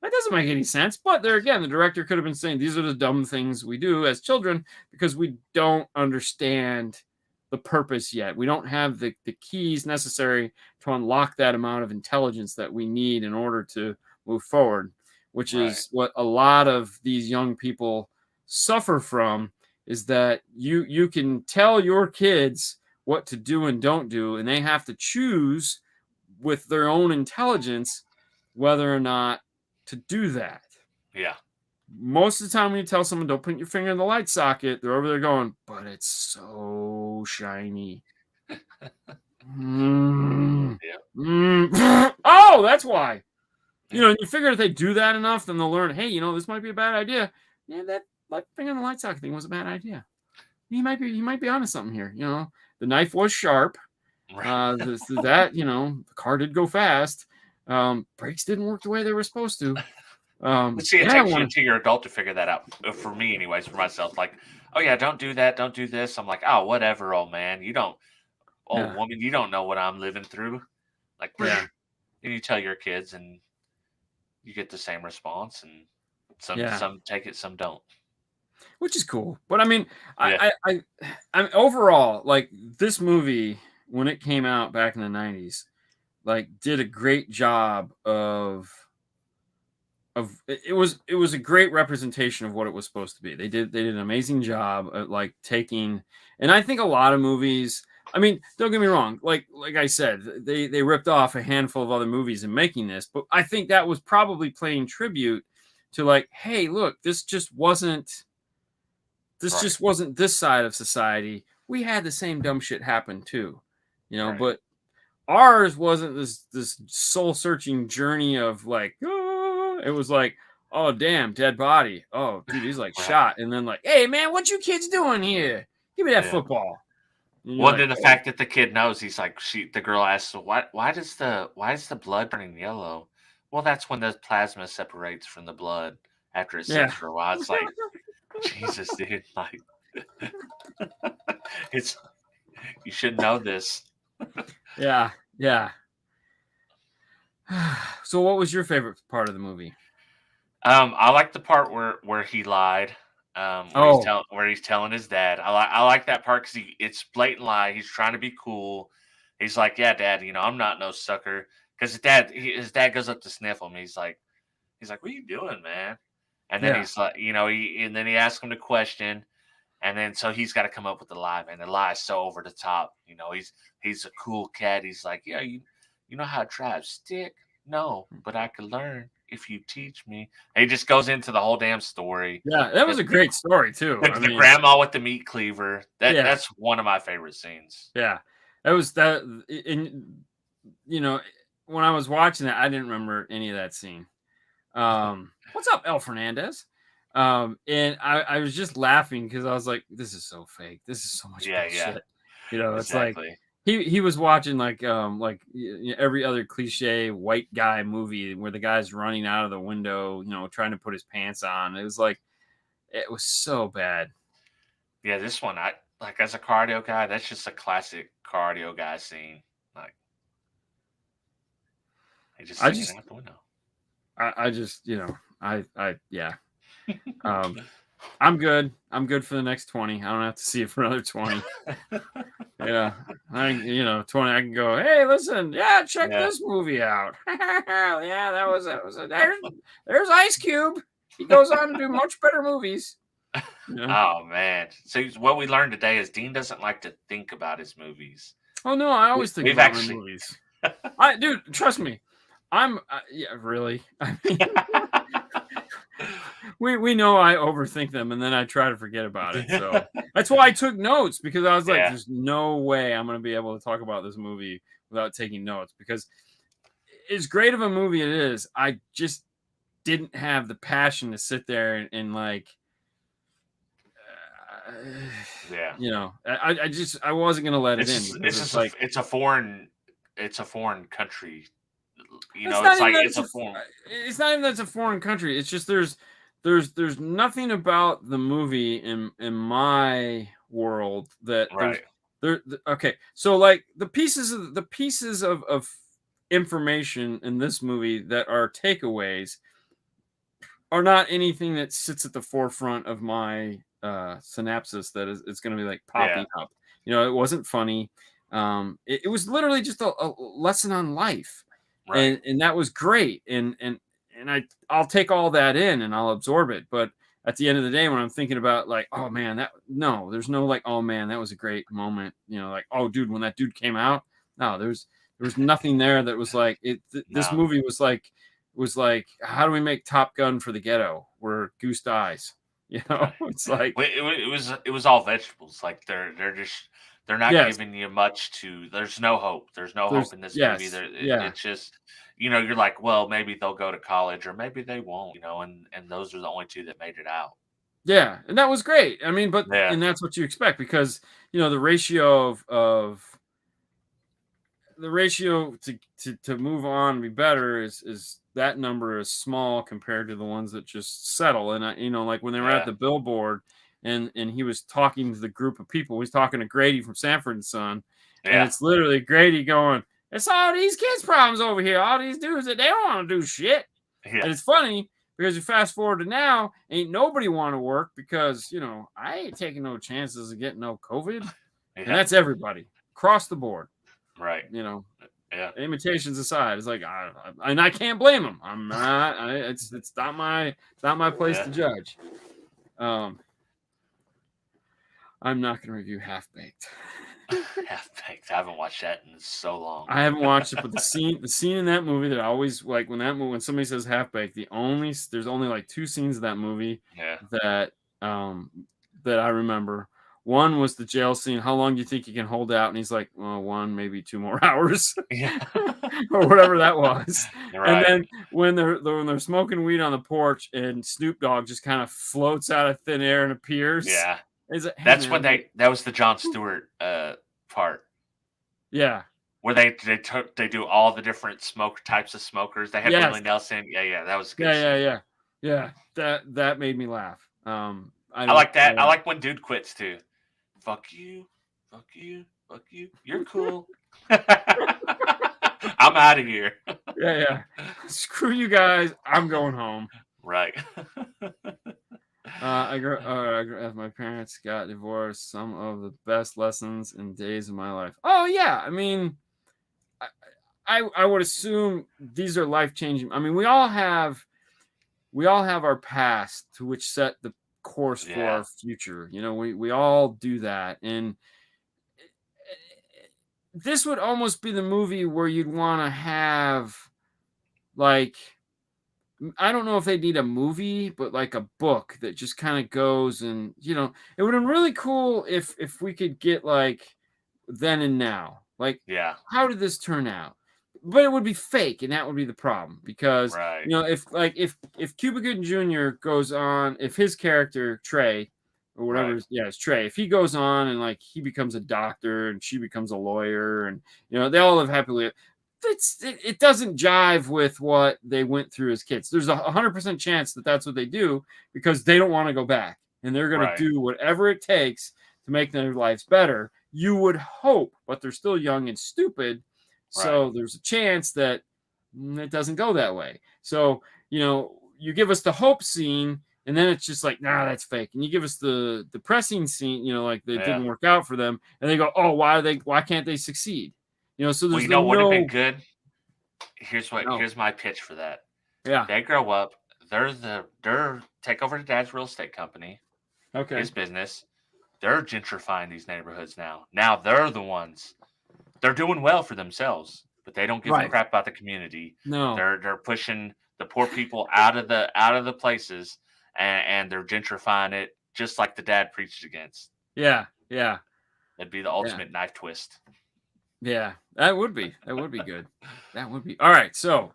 that doesn't make any sense. But there again, the director could have been saying these are the dumb things we do as children because we don't understand the purpose yet. We don't have the keys necessary to unlock that amount of intelligence that we need in order to move forward, which Right. is what a lot of these young people suffer from is that you can tell your kids what to do and don't do, and they have to choose with their own intelligence whether or not to do that. Yeah. Most of the time when you tell someone don't put your finger in the light socket, they're over there going, but it's so shiny. Yeah. Oh, that's why. And you figure if they do that enough, then they'll learn, hey, this might be a bad idea. Yeah, that finger in the light socket thing was a bad idea. He might be onto something here. The knife was sharp. Right. The car did go fast. Brakes didn't work the way they were supposed to. But see, it Yeah, I takes you want until you're adult to figure that out. For me, anyways, for myself, like, oh yeah, don't do that, don't do this. I'm like, oh, whatever, old man. Old yeah, woman, you don't know what I'm living through. Like, yeah, and you tell your kids, and you get the same response. And yeah. some take it, some don't. Which is cool. But I mean, Yeah. I mean, overall, like this movie when it came out back in the '90s, like did a great job of it was a great representation of what it was supposed to be. They did an amazing job at like taking, and I think a lot of movies. I mean, don't get me wrong. Like I said, they ripped off a handful of other movies in making this, but I think that was probably paying tribute to like, hey, look, Right. just wasn't this side of society. We had the same dumb shit happen too, Right. but ours wasn't this soul searching journey of like, "Ah," it was like, oh damn, dead body. Oh dude, he's like Right. shot, and then like, hey man, what you kids doing here? Give me that Yeah. football. And you're Well, like, then the oh fact that the kid knows, he's like, the girl asks, why is the blood turning yellow? Well, that's when the plasma separates from the blood after it yeah, sits for a while. It's like, Jesus, dude, like, it's you should know this. yeah, yeah. So what was your favorite part of the movie? I like the part where he lied, Oh where he's telling his dad. I like that part because it's blatant lie. He's trying to be cool. He's like, yeah, dad, I'm not no sucker. Because his dad goes up to sniff him. He's like, what are you doing, man? And then yeah, he's like, and then he asks him the question, and then so he's got to come up with the lie, man. The lie is so over the top. He's a cool cat. He's like, yeah, you know how to drive stick? No, but I could learn if you teach me. And he just goes into the whole damn story. yeah. That was The, a great story too. I the mean, grandma with the meat cleaver. yeah, That's one of my favorite scenes. yeah. That was that. And you know, when I was watching that, I didn't remember any of that scene. What's up, El Fernandez? And I was just laughing because I was like, this is so fake. This is so much Yeah, yeah, bullshit. It's like exactly. he was watching like every other cliche white guy movie where the guy's running out of the window, trying to put his pants on. It was like it was so bad. Yeah, this one, I like as a cardio guy. That's just a classic cardio guy scene. Like he just I singing just out the window. I just I yeah. Um I'm good. I'm good for the next 20. I don't have to see it for another 20. Yeah. 20, I can go, hey, listen, yeah, check Yeah. this movie out. Yeah, that was there's Ice Cube. He goes on to do much better movies. Yeah. Oh man. So what we learned today is Dean doesn't like to think about his movies. Oh no, I always think We've about my actually movies. Dude, trust me. Yeah, really. I mean, we know I overthink them and then I try to forget about it. So that's why I took notes, because I was like, Yeah. there's no way I'm going to be able to talk about this movie without taking notes, because as great of a movie it is, I just didn't have the passion to sit there and like, Yeah. I wasn't going to let it in, It's because it's just like, it's a foreign country. You it's know, not it's even like that it's a foreign. it's not even that it's a foreign country. It's just there's nothing about the movie in my world that Right. okay. So like the pieces of information in this movie that are takeaways are not anything that sits at the forefront of my synapses that is it's going to be like Yeah. popping up. It wasn't funny. It was literally just a lesson on life, Right. and that was great. And I'll take all that in and I'll absorb it. But at the end of the day, when I'm thinking about like, oh man, there's no like, oh man, that was a great moment. Like, oh dude, when that dude came out, no, there was nothing there that was like it. This No. movie was like, how do we make Top Gun for the ghetto where Goose dies? Right. It's like, It was all vegetables. Like they're not yes, giving you much to. There's no hope. There's no hope there's in this movie. yes, yeah, It's just you're like, well, maybe they'll go to college or maybe they won't. And those are the only two that made it out. yeah, and that was great. I mean, Yeah. and that's what you expect, because the ratio of the ratio to move on and be better is that number is small compared to the ones that just settle. And like when they were at Yeah. the billboard and he was talking to the group of people, he's talking to Grady from Sanford and Son, and Yeah. it's literally Grady going, it's all these kids' problems over here, all these dudes that they don't want to do shit. Yeah. And it's funny because you fast forward to now, ain't nobody want to work because I ain't taking no chances of getting no COVID. And Yeah. that's everybody across the board. Right. Yeah. Imitations aside, it's like and I can't blame them. I'm not. It's not my place Yeah. to judge. I'm not going to review Half Baked. Half-Baked. I haven't watched that in so long. I haven't watched it, but the scene in that movie that I always like when somebody says Half Baked, there's only like two scenes of that movie Yeah. that that I remember. One was the jail scene. How long do you think you can hold out? And he's like, well, 1, maybe 2 more hours, Yeah. or whatever that was. Right. And then when they're smoking weed on the porch, and Snoop Dogg just kind of floats out of thin air and appears. Yeah. He's like, hey, That's man, when that was the Jon Stewart part. yeah. Where they do all the different types of smokers. They had Yes. Willie Nelson. Yeah, that was a good. Yeah. That made me laugh. I like that. I like when dude quits too. Fuck you, fuck you, fuck you. You're cool. I'm out of here. Yeah. Screw you guys. I'm going home. Right. My parents got divorced. Some of the best lessons in days of my life. Oh yeah, I mean, I would assume these are life changing. I mean, we all have our past to which set the course for our future. We all do that, and this would almost be the movie where you'd want to have, like, I don't know if they need a movie, but like a book that just kind of goes, and it would have been really cool if we could get like then and now, like, how did this turn out? But it would be fake, and that would be the problem, because if Cuba Gooding Jr. goes on, if his character Trey or whatever, it's Trey, if he goes on and like he becomes a doctor and she becomes a lawyer, and they all live happily, it doesn't jive with what they went through as kids. There's 100% chance that that's what they do, because they don't want to go back, and they're going to do whatever it takes to make their lives better. You would hope, but they're still young and stupid. So there's a chance that it doesn't go that way. So, you give us the hope scene, And then it's just like, nah, that's fake. And you give us the depressing scene, you know, like it Yeah. didn't work out for them, and they go, oh, why can't they succeed? You know, so Well, there's you know what would have no, been good? Here's my pitch for that. yeah, They grow up, they're take over the dad's real estate company, okay, his business. They're gentrifying these neighborhoods now. Now they're the ones. They're doing well for themselves, but they don't give a right, crap about the community. no, They're pushing the poor people out of the places, and they're gentrifying it just like the dad preached against. yeah, yeah, That'd be the yeah, ultimate knife twist. yeah. That would be good. That would be all right. So,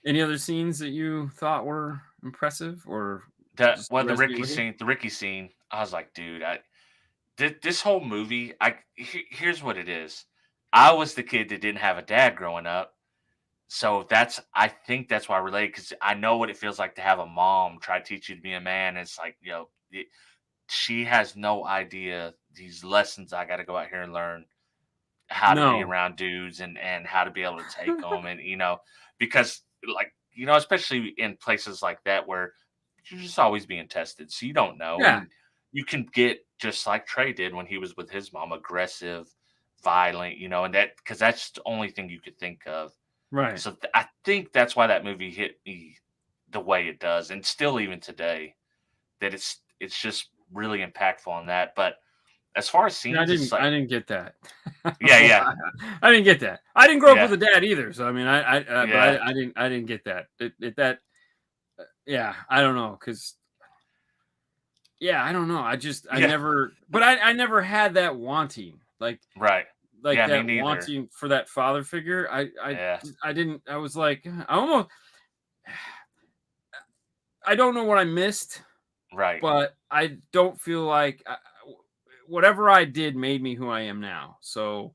any other scenes that you thought were impressive or just The resonate with you? Ricky scene. I was like, dude, this whole movie. Here's what it is. I was the kid that didn't have a dad growing up, so I think that's why I relate, because I know what it feels like to have a mom try to teach you to be a man. It's like, she has no idea these lessons I got to go out here and learn how to be No, around dudes, and how to be able to take them, and because, like, especially in places like that where you're just always being tested, so you don't know, yeah, and you can get just like Trey did when he was with his mom, aggressive, violent, and that, because that's the only thing you could think of. right. So I think that's why that movie hit me the way it does, and still even today, that it's just really impactful on that. But as far as Yeah, scenes, it's I like, didn't get that. yeah, yeah, I didn't get that. I didn't grow up yeah, with a dad either, so I mean, but yeah, I didn't get that. That, yeah, I don't know, because yeah, I don't know. I yeah, never, but I never had that wanting, right, like yeah, me that neither, wanting for that father figure. yeah, I didn't. I was like, I almost, I don't know what I missed, right, but I don't feel like whatever I did made me who I am now. So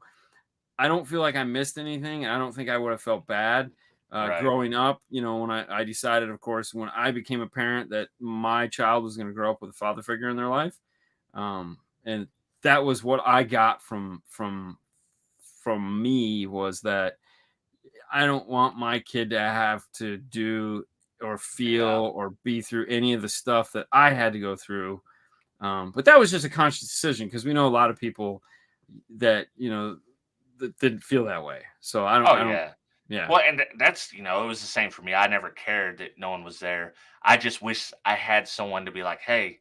I don't feel like I missed anything. I don't think I would have felt bad right, growing up. You know, when I decided, of course, when I became a parent, that my child was going to grow up with a father figure in their life, and that was what I got from me, was that I don't want my kid to have to do or feel yeah, or be through any of the stuff that I had to go through. But that was just a conscious decision, because we know a lot of people that, that didn't feel that way. So oh I don't, yeah. yeah, Well, and that's, it was the same for me. I never cared that no one was there. I just wish I had someone to be like, hey,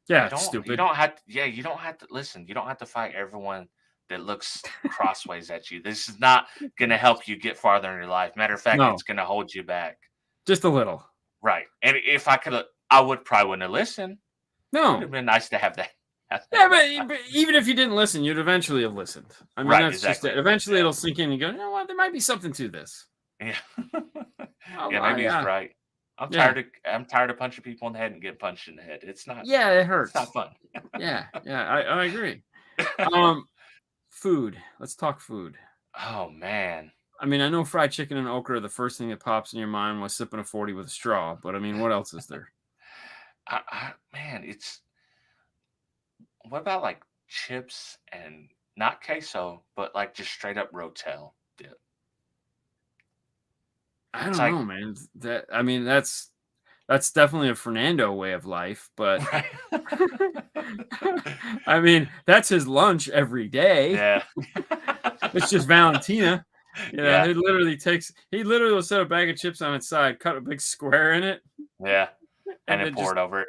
yeah, You it's don't you stupid. don't have to, yeah, you don't have to listen. You don't have to fight everyone that looks crossways at you. This is not going to help you get farther in your life. Matter of fact, No, it's going to hold you back. just a little. Right. And if I could, I would probably wouldn't have listened. It would No. have been nice to have that. Have Yeah, that. but even if you didn't listen, you'd eventually have listened. I mean, Right. that's just it. Exactly. Eventually, Yeah. it'll sink in. And you go, you know what? There might be something to this. Yeah. Oh, Yeah. well, Maybe he's yeah, right. yeah, I'm tired of punching people in the head and getting punched in the head. yeah. It It's not hurts. fun. Yeah, yeah. I agree. Um, Food. Let's talk food. Oh man. I mean, I know fried chicken and okra. The first thing that pops in your mind was sipping a 40 with a straw. But I mean, what else is there? Man, what about like chips and not queso, but like just straight up Rotel dip? I It's don't like, know, man. That I mean, that's definitely a Fernando way of life, but right? I mean, that's his lunch every day. Yeah. It's just Valentina. You know, Yeah. he literally will set a bag of chips on its side, cut a big square in it, Yeah. And and then then pour just, it over it.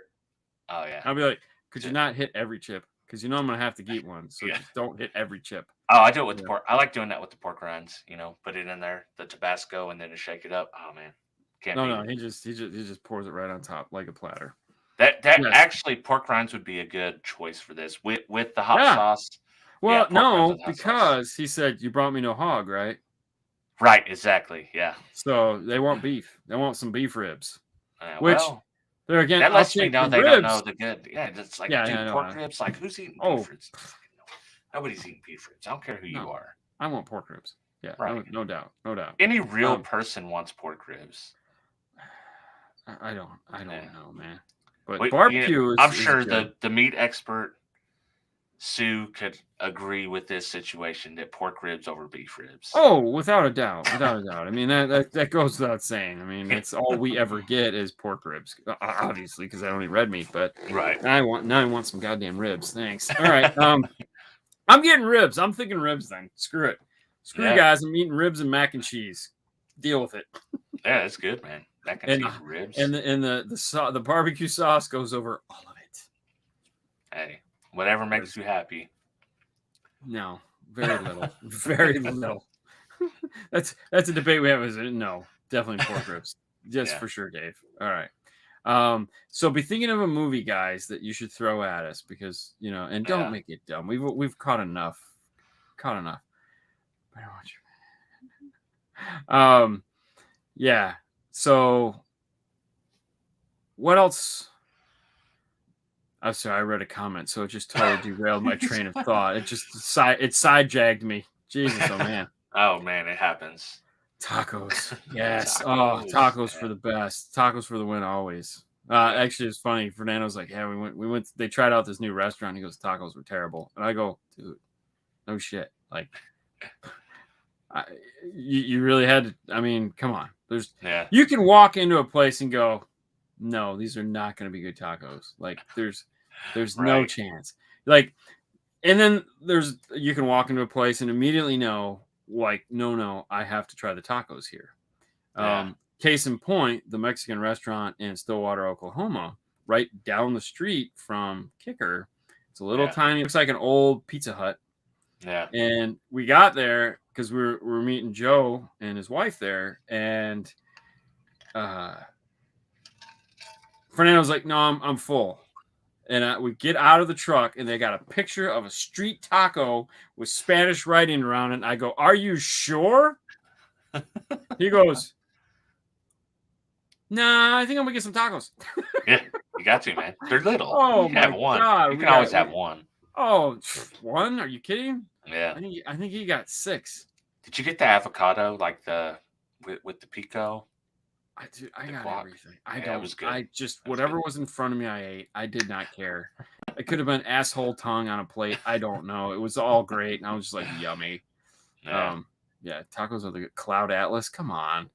Oh yeah. I'll be like, could you Ju- not hit every chip? Because you know I'm gonna have to eat one. So Yeah. just don't hit every chip. Oh, I do it with the Yeah. pork. I like doing that with the pork rinds. Put it in there, the Tabasco, and then just shake it up. Oh man, can't No, beat no, it. he just pours it right on top like a platter. That Yes. actually, pork rinds would be a good choice for this with the hot Yeah. sauce. Yeah, Well, pork rinds no, with hot sauce. because he said you brought me no hog, right? Right. Exactly. Yeah. So they want beef. They want some beef ribs. Which Well, there again, that I'll lets me take know the they don't know ribs. the good. Yeah, it's like, Yeah, yeah, dude, I know. pork ribs. Like, who's eating Oh, beef ribs? Fucking nobody's eating beef ribs. I don't care who you no, are. I want pork ribs. Yeah, Right. no doubt, no doubt. Any real Um, person wants pork ribs. I Yeah. don't know, man. But Wait, barbecue I'm is sure good. the meat expert Sue could agree with this situation that pork ribs over beef ribs. Oh, without a doubt, without a doubt. I mean, that goes without saying. I mean, that's all we ever get is pork ribs, obviously, because I don't eat red meat. But Right. now I want some goddamn ribs. Thanks. All right. I'm getting ribs. I'm thinking ribs then. Screw it. Screw you guys. I'm eating ribs and mac and cheese. Deal with it. Yeah, it's good, man. Mac and cheese, ribs, and the barbecue sauce goes over all of it. Hey, whatever makes you happy. No, very little, very little. That's a debate we have. Is it? No, definitely pork ribs, just for sure, Dave. All right. So be thinking of a movie, guys, that you should throw at us because and don't make it dumb. We've caught enough. Yeah. So what else? I'm sorry, I read a comment, so it just totally derailed my train of thought. It just sidejagged me. Jesus, oh man. Oh man, it happens. Tacos. Yes. Tacos for the best. Tacos for the win always. Actually, it's funny. Fernando's like, yeah, we went. They tried out this new restaurant. He goes, tacos were terrible, and I go, dude, no shit. Like, you really had to. I mean, come on. You can walk into a place and go, no, these are not going to be good tacos. Like, there's no chance. Like, and then you can walk into a place and immediately know, like, no, I have to try the tacos here. Case in point, the Mexican restaurant in Stillwater, Oklahoma, right down the street from Kicker. It's a little tiny, looks like an old Pizza Hut. Yeah. And we got there because we're meeting Joe and his wife there, and Fernando's like, no, I'm full. And we get out of the truck, and they got a picture of a street taco with Spanish writing around it. And I go, are you sure? He goes, nah, I think I'm going to get some tacos. Yeah, you got to, man. They're little. Oh, you can have one. God. You can always have one. Oh, one? Are you kidding? Yeah. I think he got 6. Did you get the avocado, like with the pico? I got everything. It was good. I just whatever was in front of me, I ate. I did not care. It could have been asshole tongue on a plate. I don't know. It was all great, and I was just like, yummy. Yeah, tacos are the Cloud Atlas. Come on.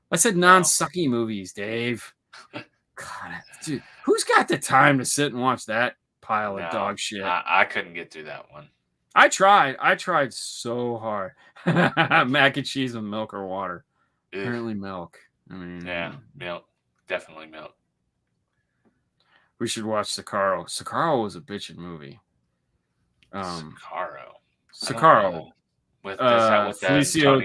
I said non-sucky movies, Dave. God, dude, who's got the time to sit and watch that pile of dog shit? I couldn't get through that one. I tried so hard. Mac and cheese with milk or water. Apparently milk. I mean, milk. Definitely milk. We should watch Sicario. Sicario was a bitchin' movie. Sicario. With Felicio,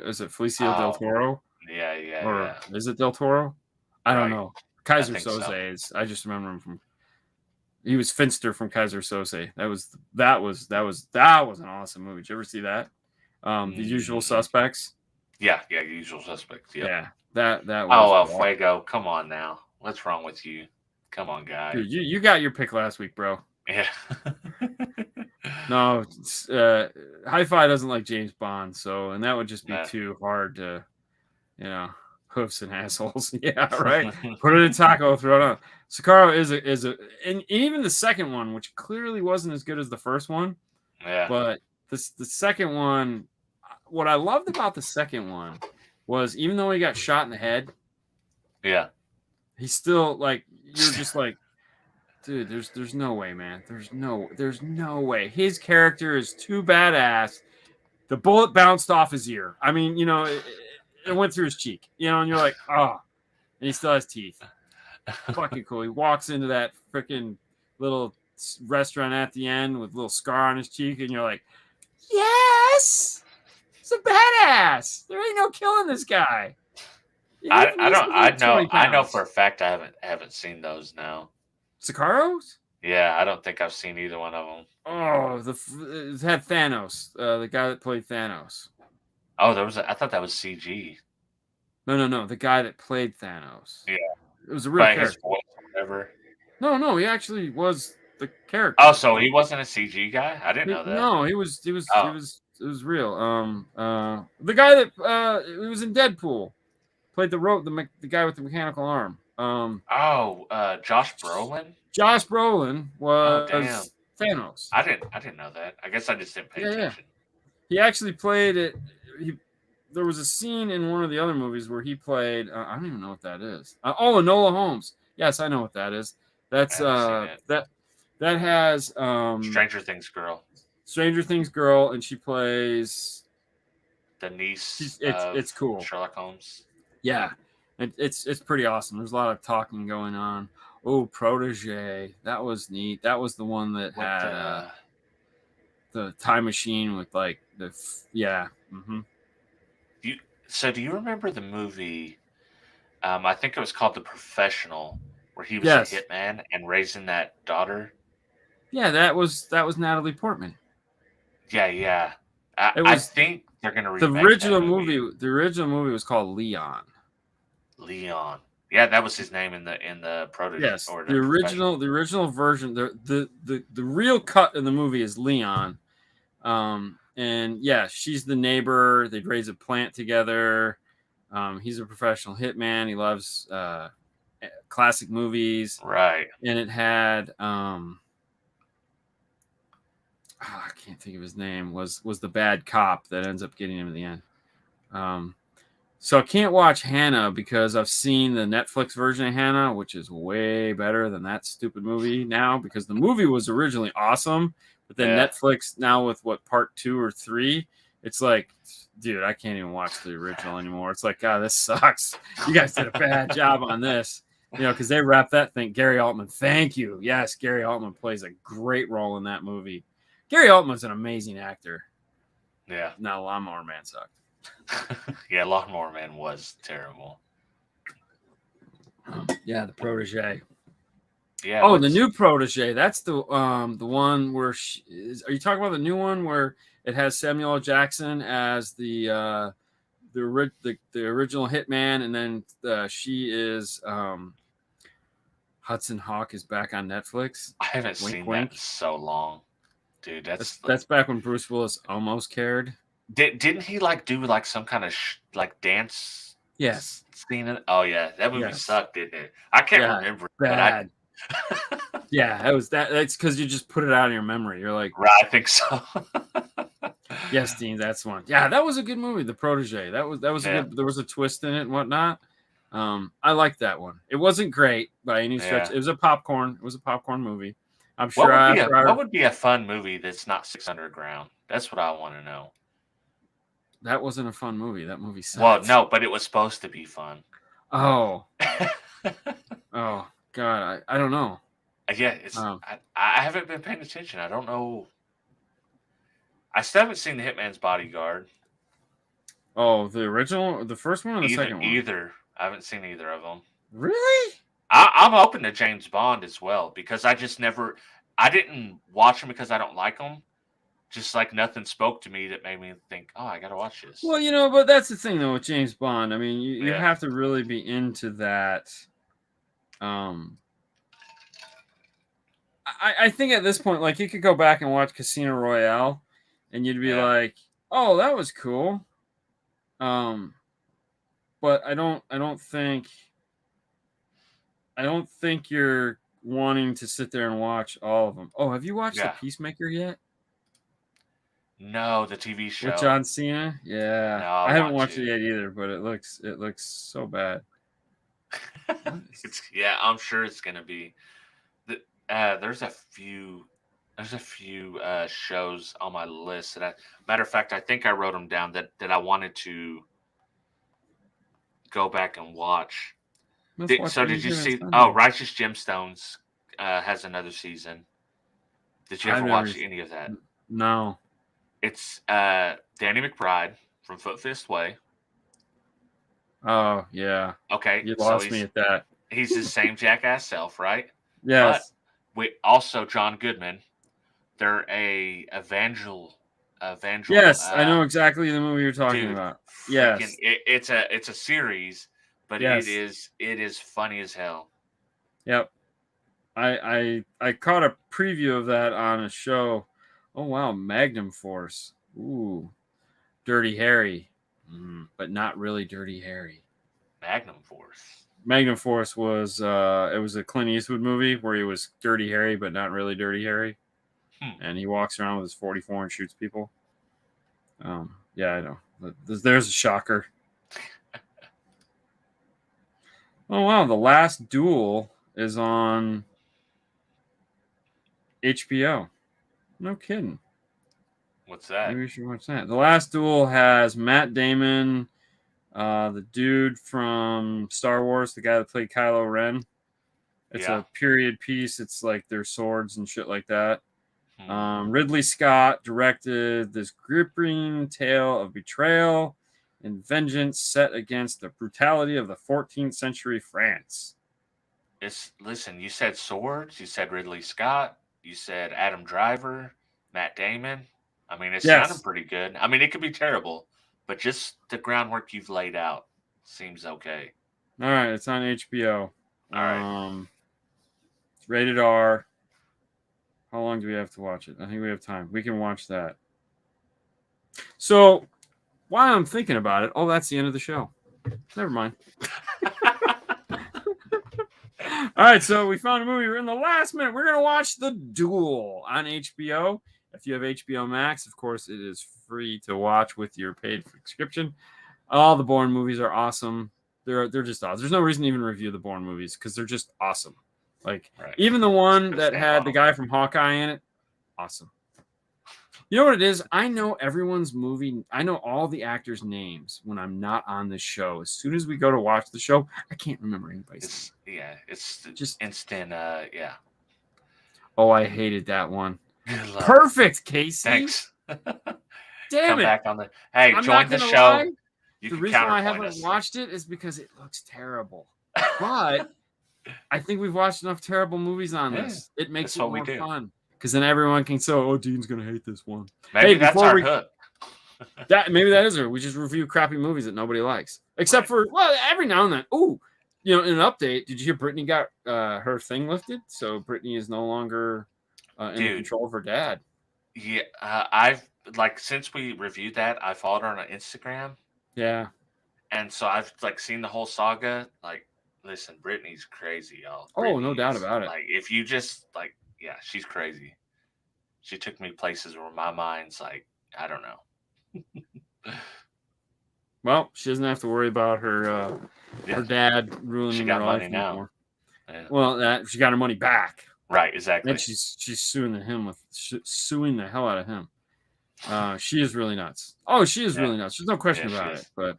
is it Felicio del Toro? Yeah. Or is it del Toro? I don't know. Kaiser Soze. I just remember him from. He was Finster from Kaiser Soze. That was an awesome movie. Did you ever see that? The Usual Suspects. Yeah, Usual Suspects. Yep. Yeah, that was. Oh, Fuego! Come on now, what's wrong with you? Come on, guy. Dude, you got your pick last week, bro. Yeah. No, Hi-Fi doesn't like James Bond, and that would just be too hard to, hoofs and assholes. Yeah, right. Put it in taco, throw it on. Sicario is a, and even the second one, which clearly wasn't as good as the first one. Yeah. But the second one. What I loved about the second one was even though he got shot in the head, he's still like you're just like, dude, there's no way, man. There's no way. His character is too badass. The bullet bounced off his ear. I mean, it went through his cheek, and you're like, oh, and he still has teeth. Fucking cool. He walks into that freaking little restaurant at the end with a little scar on his cheek, and you're like, yes. He's a badass. There ain't no killing this guy. I know for a fact I haven't seen those now. Sicarios? Yeah, I don't think I've seen either one of them. Oh, it had Thanos, the guy that played Thanos. Oh, I thought that was CG. No, the guy that played Thanos. Yeah, it was a real character. His voice or whatever. No, he actually was the character. Oh, so he wasn't a CG guy? I didn't know that. No, he was. It was real. The guy that he was in Deadpool played the guy with the mechanical arm. Josh Brolin. Josh Brolin was Thanos. I didn't know that. I guess I just didn't pay Yeah, yeah. attention. He actually played it. There was a scene in one of the other movies where he played. I don't even know what that is. Enola Holmes. Yes, I know what that is. I That's haven't seen it. that has Stranger Things girl, Stranger Things girl, and she plays. the niece It's of cool. Sherlock Holmes. Yeah, it's pretty awesome. There's a lot of talking going on. Oh, Protege. That was neat. That was the one that What had the time machine with like yeah. Mm-hmm. do you remember the movie? I think it was called The Professional, where he was a Yes. hitman and raising that daughter. Yeah, that was Natalie Portman. Yeah, yeah. It I was think they're gonna the remake that original movie. movie. The original movie was called Leon. Leon. Yeah, that was his name in the protege Yes, or the professional. the original version. The real cut in the movie is Leon. And yeah, she's the neighbor. They'd raise a plant together. He's a professional hitman. He loves classic movies. Right. And it had I can't think of his name. Was the bad cop that ends up getting him in the end. So I can't watch Hannah because I've seen the Netflix version of Hannah, which is way better than that stupid movie now, because the movie was originally awesome, but then Yeah. Netflix now with part 2 or 3, it's like, dude, I can't even watch the original anymore. It's like, God, this sucks. You guys did a bad job on this. Because they wrapped that thing. Gary Altman, thank you. Yes, Gary Altman plays a great role in that movie. Gary Altman's an amazing actor. Yeah. Now, Lawnmower Man sucked. Yeah, Lawnmower Man was terrible. Yeah, the Protege. Yeah. Oh, the new Protege. That's the one where are you talking about the new one where it has Samuel L. Jackson as the original hitman, and then she is Hudson Hawk is back on Netflix. I haven't seen that in so long, dude. That's back when Bruce Willis almost cared. Didn't he do some kind of dance? Yes. Scene in, oh yeah, that movie sucked, didn't it? I can't remember. Bad. Yeah, that's because you just put it out of your memory. You're like, right, I think so. Yes, Dean, that's one. Yeah, that was a good movie, The Protege. That was a good. There was a twist in it and whatnot. I liked that one. It wasn't great by any stretch. Yeah. It was a popcorn movie. I'm sure. What would be a fun movie that's not 6 Underground? That's what I want to know. That wasn't a fun movie. That movie sucked. Well, no, but it was supposed to be fun. Oh. Oh God, I don't know. Yeah, it's. I haven't been paying attention. I don't know. I still haven't seen The Hitman's Bodyguard. Oh, the original, the first one, or the second one? Either. I haven't seen either of them. Really? I'm open to James Bond as well, because I didn't watch them because I don't like them. Just nothing spoke to me that made me think, oh, I gotta watch this. Well, but that's the thing though with James Bond. I mean, you have to really be into that. I think at this point, you could go back and watch Casino Royale, and you'd be like, oh, that was cool. But I don't think you're wanting to sit there and watch all of them. Oh, have you watched The Peacemaker yet? No, the TV show with John Cena. Yeah, no, I haven't watched it yet either, but it looks so bad. I'm sure it's gonna be. There's a few shows on my list that matter of fact, I think I wrote them down that I wanted to go back and watch. Did you see? Oh, Righteous Gemstones has another season. Did you ever watch any of that? No. It's Danny McBride from Foot Fist Way. Oh yeah. Okay, you lost me at that. He's his same jackass self, right? Yes. But also John Goodman. They're a evangel. Yes, I know exactly the movie you're talking about. Yes, it's a series, but it is funny as hell. Yep. I caught a preview of that on a show. Oh wow, Magnum Force. Ooh, Dirty Harry, but not really Dirty Harry. Magnum Force. Magnum Force was it was a Clint Eastwood movie where he was Dirty Harry, but not really Dirty Harry. and he walks around with his 44 and shoots people. Yeah, I know. There's a shocker. Oh wow, The Last Duel is on HBO. No kidding. What's that? Maybe we should watch that. The Last Duel has Matt Damon, the dude from Star Wars, the guy that played Kylo Ren. It's a period piece. It's like their swords and shit like that. Ridley Scott directed this gripping tale of betrayal and vengeance set against the brutality of the 14th century France. Listen, you said swords, you said Ridley Scott, you said Adam Driver, Matt Damon. I mean, it sounded pretty good. I mean, it could be terrible, but just the groundwork you've laid out seems okay. All right, it's on HBO. All right. It's rated R. How long do we have to watch it? I think we have time. We can watch that. So, while I'm thinking about it, that's the end of the show. Never mind. All right, so we found a movie. We're in the last minute. We're going to watch The Duel on HBO. If you have HBO Max, of course, it is free to watch with your paid subscription. All the Bourne movies are awesome. They're just awesome. There's no reason to even review the Bourne movies because they're just awesome. Like, even the one that had the guy from Hawkeye in it, awesome. You know what it is? I know everyone's movie. I know all the actors' names when I'm not on the show. As soon as we go to watch the show, I can't remember anybody's name. Yeah, it's just instant. Yeah. Oh, I hated that one. Perfect, Casey. Thanks. Damn it. Back on the. Hey, join the show. The reason why I haven't watched it is because it looks terrible. But I think we've watched enough terrible movies on this. It makes it more fun. Because then everyone can say, "Oh, Dean's gonna hate this one." Maybe that's our hook. Maybe that is it. We just review crappy movies that nobody likes, except for every now and then. Ooh, in an update, did you hear Brittany got her thing lifted? So Brittany is no longer in control of her dad. Yeah, I've since we reviewed that, I followed her on Instagram. Yeah, and so I've seen the whole saga. Listen, Brittany's crazy, y'all. Oh, no doubt about it. If you just yeah, she's crazy. She took me places where my mind's I don't know. Well, she doesn't have to worry about her dad ruining her life anymore. Yeah. Well, she got her money back. Right, exactly. And she's suing the hell out of him. She is really nuts. Oh, she is really nuts. There's no question about it. But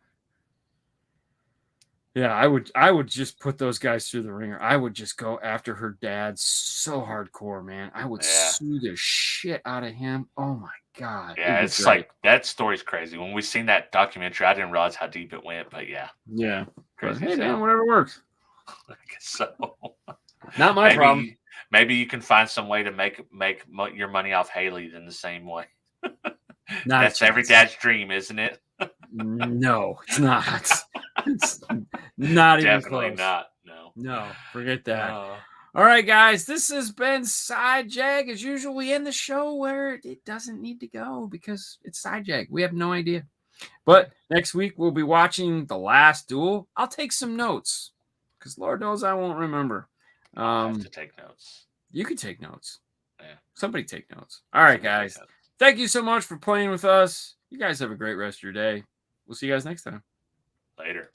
yeah, I would just put those guys through the ringer. I would just go after her dad so hardcore, man. I would sue the shit out of him. Oh my god. Yeah, it's that story's crazy. When we seen that documentary, I didn't realize how deep it went, but yeah. Yeah. Crazy. Hey man, whatever works. I guess so. Not my problem. Maybe you can find some way to make your money off Haley in the same way. That's every dad's dream, isn't it? No, it's not. It's not even Definitely close. Not. No, forget that. All right, guys, this has been Side Jag. As usual, we end the show where it doesn't need to go because it's Side Jag. We have no idea. But next week, we'll be watching The Last Duel. I'll take some notes because Lord knows I won't remember. I have to take notes. You can take notes. Yeah. Somebody take notes. All right, guys. Thank you so much for playing with us. You guys have a great rest of your day. We'll see you guys next time. Later.